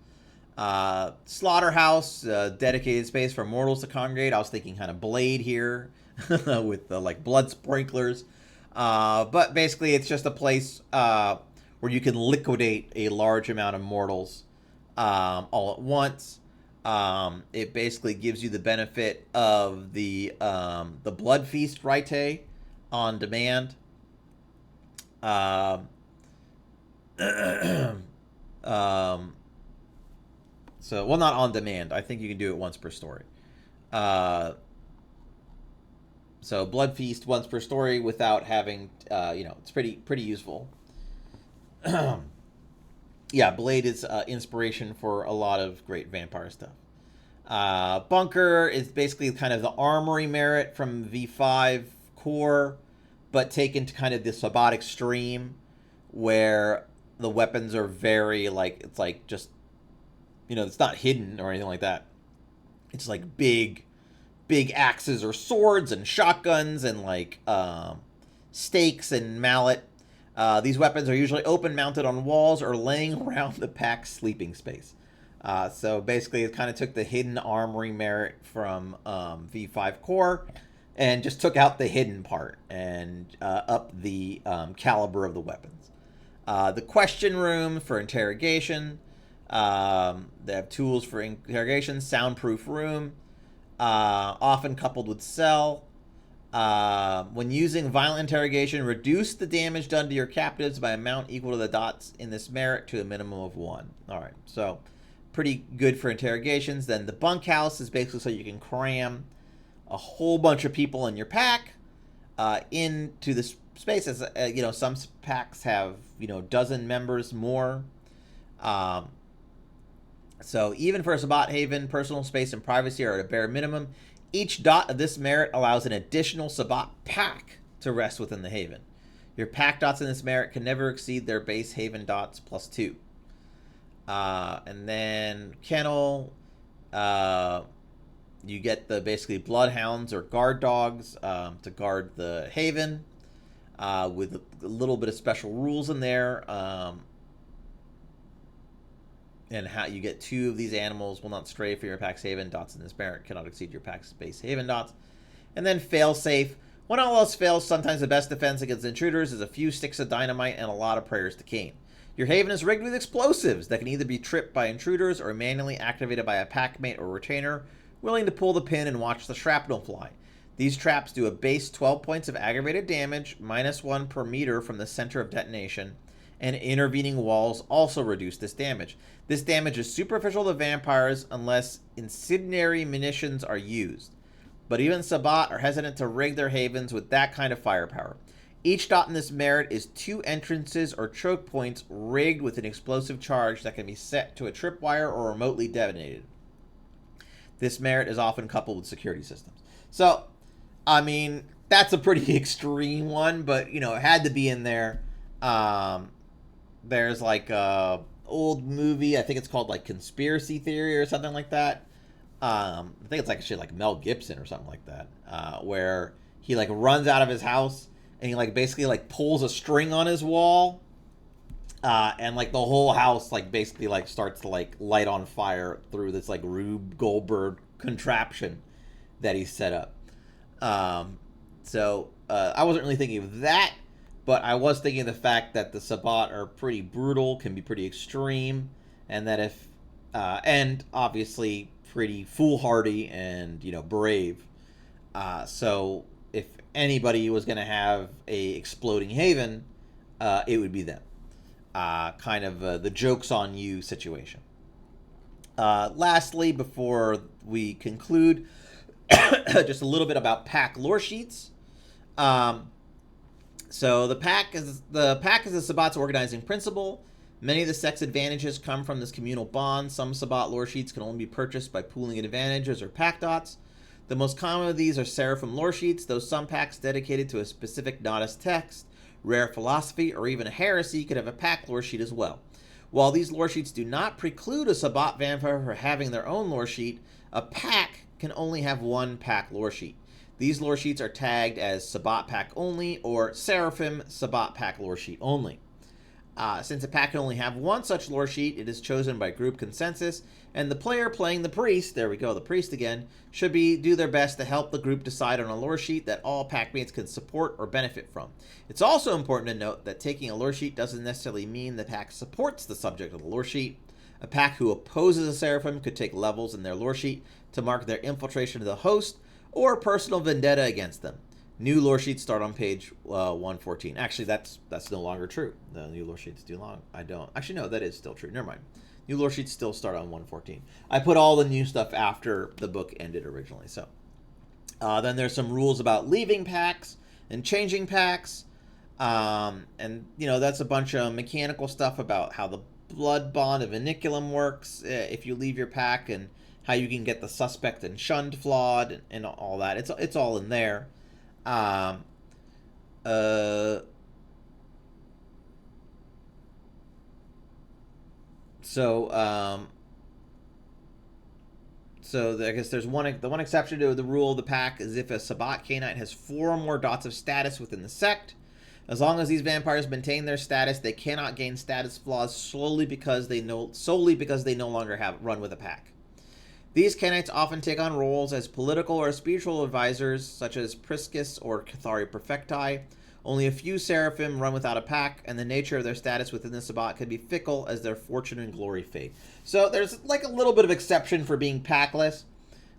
Slaughterhouse, dedicated space for mortals to congregate. I was thinking kind of Blade here with the like blood sprinklers. But basically it's just a place where you can liquidate a large amount of mortals all at once. It basically gives you the benefit of the Blood Feast Rite on demand. So, well, not on demand. I think you can do it once per story. So Blood Feast once per story without having, it's pretty useful. Yeah, Blade is inspiration for a lot of great vampire stuff. Bunker is basically kind of the armory merit from V5 core, but taken to kind of the Sabbat extreme, where the weapons are very like, it's like just, it's not hidden or anything like that. It's like big axes or swords and shotguns and like stakes and mallet. These weapons are usually open, mounted on walls, or laying around the pack's sleeping space. So basically, it kind of took the hidden armory merit from V5 core and just took out the hidden part and up the caliber of the weapons. The question room for interrogation. They have tools for interrogation. Soundproof room, often coupled with cell. When using violent interrogation, reduce the damage done to your captives by amount equal to the dots in this merit to a minimum of 1. All right, so pretty good for interrogations. Then the bunkhouse is basically so you can cram a whole bunch of people in your pack into the space. As some packs have dozen members more. So even for a Sabbat Haven, personal space and privacy are at a bare minimum. Each dot of this merit allows an additional Sabbat pack to rest within the Haven. Your pack dots in this merit can never exceed their base Haven dots plus 2. And then Kennel, you get the basically bloodhounds or guard dogs to guard the Haven, with a little bit of special rules in there. And how you get 2 of these animals will not stray from your pack's Haven. Dots in this merit cannot exceed your pack's base Haven dots. And then fail safe. When all else fails, sometimes the best defense against intruders is a few sticks of dynamite and a lot of prayers to Cain. Your Haven is rigged with explosives that can either be tripped by intruders or manually activated by a packmate or retainer willing to pull the pin and watch the shrapnel fly. These traps do a base 12 points of aggravated damage, -1 per meter from the center of detonation, and intervening walls also reduce this damage. This damage is superficial to vampires unless incendiary munitions are used, but even Sabbat are hesitant to rig their Havens with that kind of firepower. Each dot in this merit is 2 entrances or choke points rigged with an explosive charge that can be set to a tripwire or remotely detonated. This merit is often coupled with security systems. So, I mean, that's a pretty extreme one, but, it had to be in there Um, there's like a old movie. I think it's called like Conspiracy Theory or something like that. I think it's like shit like Mel Gibson or something like that, where he like runs out of his house and he like basically like pulls a string on his wall, and like the whole house like basically like starts to like light on fire through this like Rube Goldberg contraption that he set up. So I wasn't really thinking of that, but I was thinking of the fact that the Sabbat are pretty brutal, can be pretty extreme, and that if and obviously pretty foolhardy and brave. So if anybody was going to have a exploding haven, it would be them. Kind of the joke's on you situation. Lastly, before we conclude, just a little bit about pack lore sheets. Um, so the pack is the Sabbat's organizing principle. Many of the sex advantages come from this communal bond. Some Sabbat lore sheets can only be purchased by pooling advantages or pack dots. The most common of these are Seraphim lore sheets, though some packs dedicated to a specific Nodus text, rare philosophy, or even a heresy could have a pack lore sheet as well. While these lore sheets do not preclude a Sabbat vampire from having their own lore sheet, a pack can only have one pack lore sheet. These lore sheets are tagged as Sabbat pack only or Seraphim Sabbat pack lore sheet only. Since a pack can only have one such lore sheet, it is chosen by group consensus, and the player playing the priest, there we go, the priest again, should do their best to help the group decide on a lore sheet that all pack mates can support or benefit from. It's also important to note that taking a lore sheet doesn't necessarily mean the pack supports the subject of the lore sheet. A pack who opposes a Seraphim could take levels in their lore sheet to mark their infiltration of the host or personal vendetta against them. New lore sheets start on page 114. Actually, that's no longer true. The new lore sheets do long. I don't. Actually, no, that is still true. Never mind. New lore sheets still start on 114. I put all the new stuff after the book ended originally. So then there's some rules about leaving packs and changing packs. And that's a bunch of mechanical stuff about how the blood bond of Iniculum works if you leave your pack, and how you can get the suspect and shunned flawed and all that. It's all in there. Um, uh, so um, I guess there's the one exception to the rule of the pack is if a Sabbat Canine has 4 or more dots of status within the sect. As long as these vampires maintain their status, they cannot gain status flaws solely because they no longer run with a pack. These Canaanites often take on roles as political or spiritual advisors, such as Priscus or Cathari Perfecti. Only a few Seraphim run without a pack, and the nature of their status within the Sabbat can be fickle as their fortune and glory fade. So there's like a little bit of exception for being packless.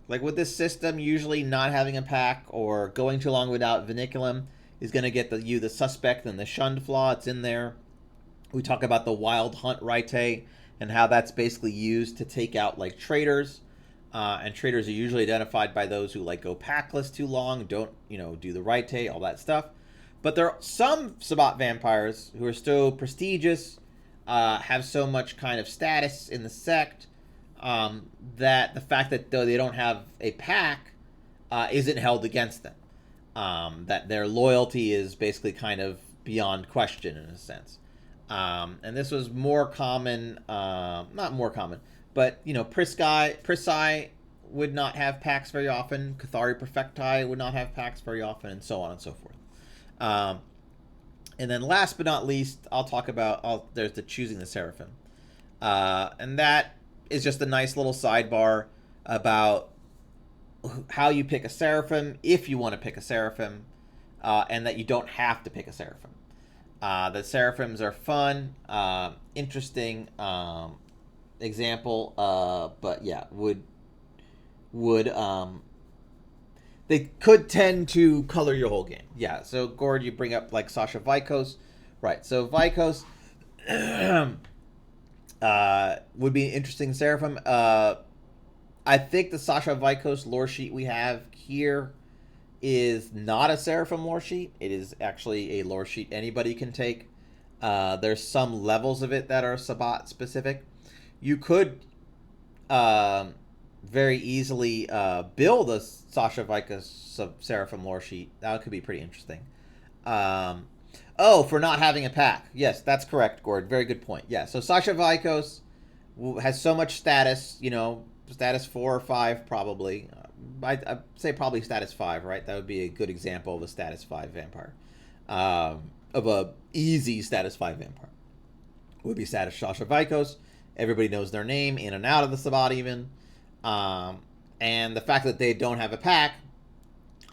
Like with this system, usually not having a pack or going too long without Vinculum is going to get the suspect and the shunned flaw. It's in there. We talk about the Wild Hunt Rite and how that's basically used to take out like traitors. And traitors are usually identified by those who like go packless too long, don't do the rite, all that stuff. But there are some Sabbat vampires who are so prestigious, have so much kind of status in the sect, that the fact that though they don't have a pack isn't held against them. That their loyalty is basically kind of beyond question in a sense. And this was more common, not more common, but Prisci would not have packs very often. Cathari Perfecti would not have packs very often, and so on and so forth. And then last but not least, I'll talk about there's the choosing the Seraphim, and that is just a nice little sidebar about how you pick a Seraphim if you want to pick a Seraphim, and that you don't have to pick a Seraphim. The Seraphims are fun, interesting. Example, but yeah, would they could tend to color your whole game. Yeah, so Gord, you bring up like Sasha Vikos, right? So Vikos would be an interesting Seraphim. I think the Sasha Vikos lore sheet we have here is not a Seraphim lore sheet. It is actually a lore sheet anybody can take. There's some levels of it that are Sabbat specific. You could very easily build a Sasha Vikos Seraphim lore sheet. That could be pretty interesting. Oh, for not having a pack. Yes, that's correct, Gord. Very good point. Yeah, so Sasha Vikos has so much status, status 4 or 5 probably. I'd say probably status 5, right? That would be a good example of a status 5 vampire. Of a easy status 5 vampire. Would be status Sasha Vikos. Everybody knows their name, in and out of the Sabbat even. And the fact that they don't have a pack,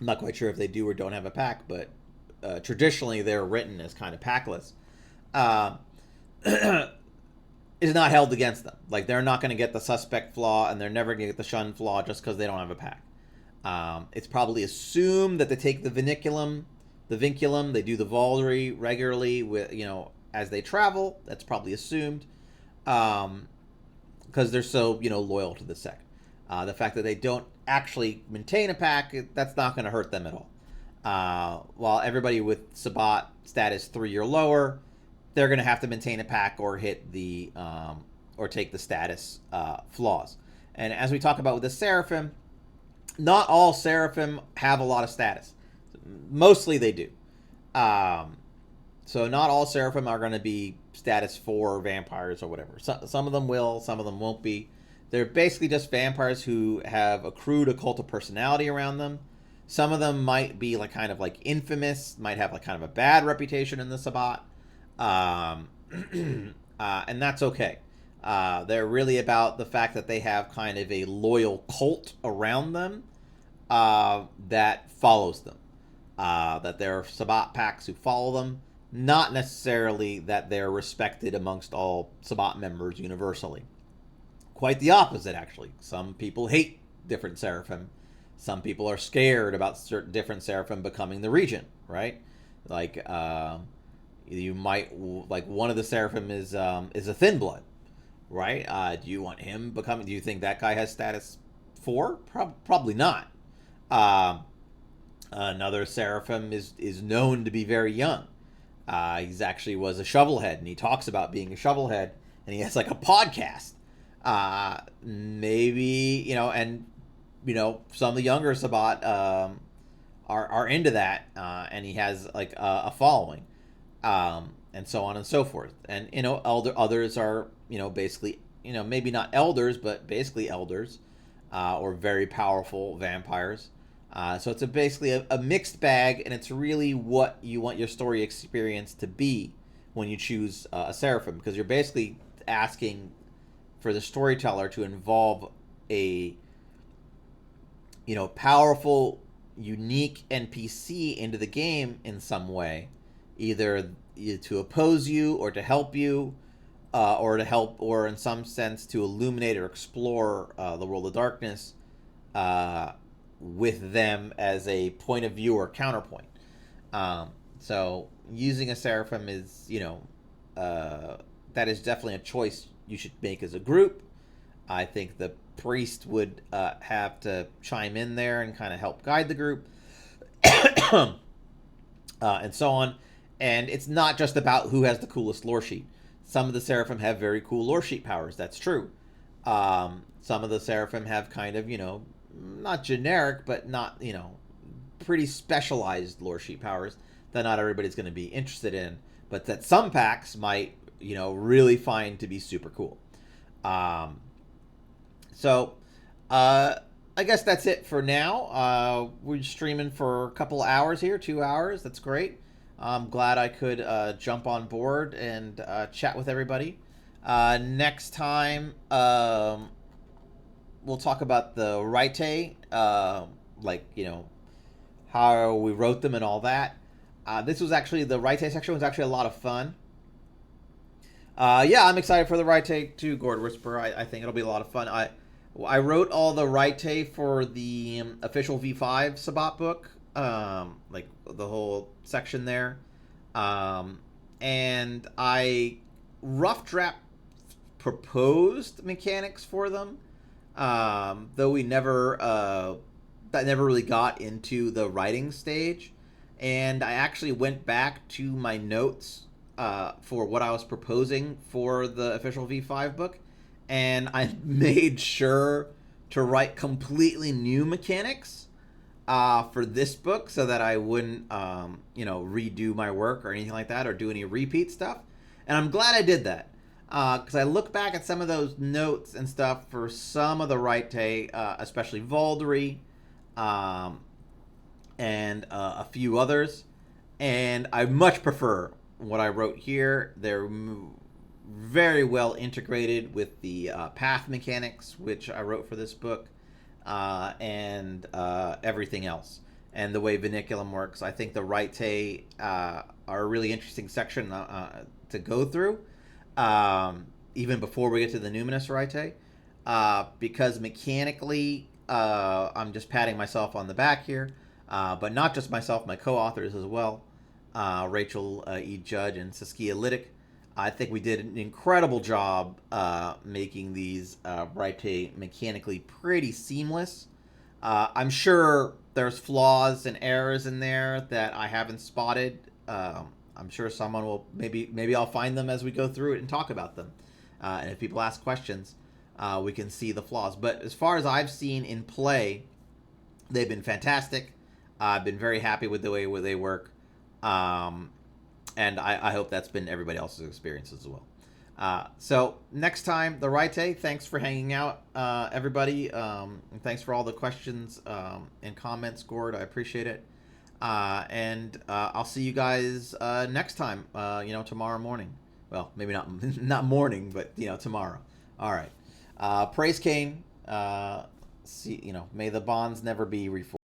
I'm not quite sure if they do or don't have a pack, but traditionally they're written as kind of packless, is not held against them. Like, they're not going to get the suspect flaw, and they're never going to get the shun flaw just because they don't have a pack. It's probably assumed that they take the vinculum, they do the Vaulderie regularly with, as they travel. That's probably assumed, because they're so, loyal to the sect. The fact that they don't actually maintain a pack, that's not going to hurt them at all. While everybody with Sabbat status 3 or lower, they're going to have to maintain a pack or hit the or take the status flaws. And as we talk about with the Seraphim, not all Seraphim have a lot of status. Mostly they do. So not all Seraphim are going to be status 4 vampires or whatever. Some of them will, some of them won't be. They're basically just vampires who have accrued a cult of personality around them. Some of them might be kind of infamous, might have kind of a bad reputation in the Sabbat. And that's okay. They're really about the fact that they have kind of a loyal cult around them that follows them. That there are Sabbat packs who follow them. Not necessarily that they're respected amongst all Sabbat members universally. Quite the opposite, actually. Some people hate different Seraphim. Some people are scared about certain different Seraphim becoming the regent, right? You might, one of the Seraphim is a Thin Blood, right? Do you want him becoming? Do you think that guy has status 4? Probably not. Another Seraphim is known to be very young. He's actually was a shovelhead, and he talks about being a shovelhead, and he has a podcast. Maybe, and some of the younger Sabbat are into that, and he has a following, and so on and so forth. And others are basically maybe not elders, but basically elders, or very powerful vampires. So it's basically a mixed bag, and it's really what you want your story experience to be when you choose a Seraphim, because you're basically asking for the storyteller to involve a powerful, unique NPC into the game in some way, either to oppose you or to help you, or in some sense to illuminate or explore the world of darkness with them as a point of view or counterpoint. So using a Seraphim is, that is definitely a choice you should make as a group. I think the priest would have to chime in there and kind of help guide the group, and so on. And it's not just about who has the coolest lore sheet. Some of the Seraphim have very cool lore sheet powers. That's true. Some of the Seraphim have kind of, not generic, but not, pretty specialized lore sheet powers that not everybody's going to be interested in, but that some packs might, really find to be super cool. So I guess that's it for now. We're streaming for a couple hours here, 2 hours. That's great. I'm glad I could jump on board and chat with everybody. Next time, we'll talk about the Raite, how we wrote them and all that. This was actually, the Raite section was actually a lot of fun. Yeah, I'm excited for the Raite too, Gord Whisperer. I think it'll be a lot of fun. I wrote all the Raite for the official V5 Sabbat book, the whole section there. And I rough draft proposed mechanics for them, though we never really got into the writing stage. And I actually went back to my notes for what I was proposing for the official V5 book, and I made sure to write completely new mechanics for this book so that I wouldn't, redo my work or anything like that or do any repeat stuff. And I'm glad I did that because I look back at some of those notes and stuff for some of the Raite, especially Vaulderie, um, and a few others, and I much prefer what I wrote here. They're very well integrated with the path mechanics, which I wrote for this book, and everything else. And the way Vinculum works, I think the Raite are a really interesting section to go through, even before we get to the Numinous Raite, because mechanically, I'm just patting myself on the back here, but not just myself, my co-authors as well, Rachel E. Judge and Saskia Liddick. I think we did an incredible job making these Raite mechanically pretty seamless. I'm sure there's flaws and errors in there that I haven't spotted. I'm sure someone will maybe I'll find them as we go through it and talk about them. And if people ask questions, we can see the flaws. But as far as I've seen in play, they've been fantastic. I've been very happy with the way they work. And I hope that's been everybody else's experience as well. So next time, the Raite, thanks for hanging out, everybody. And thanks for all the questions and comments, Gord. I appreciate it. And I'll see you guys next time, tomorrow morning. Well, maybe not not morning, but, tomorrow. All right. Praise Cain. May the bonds never be reformed.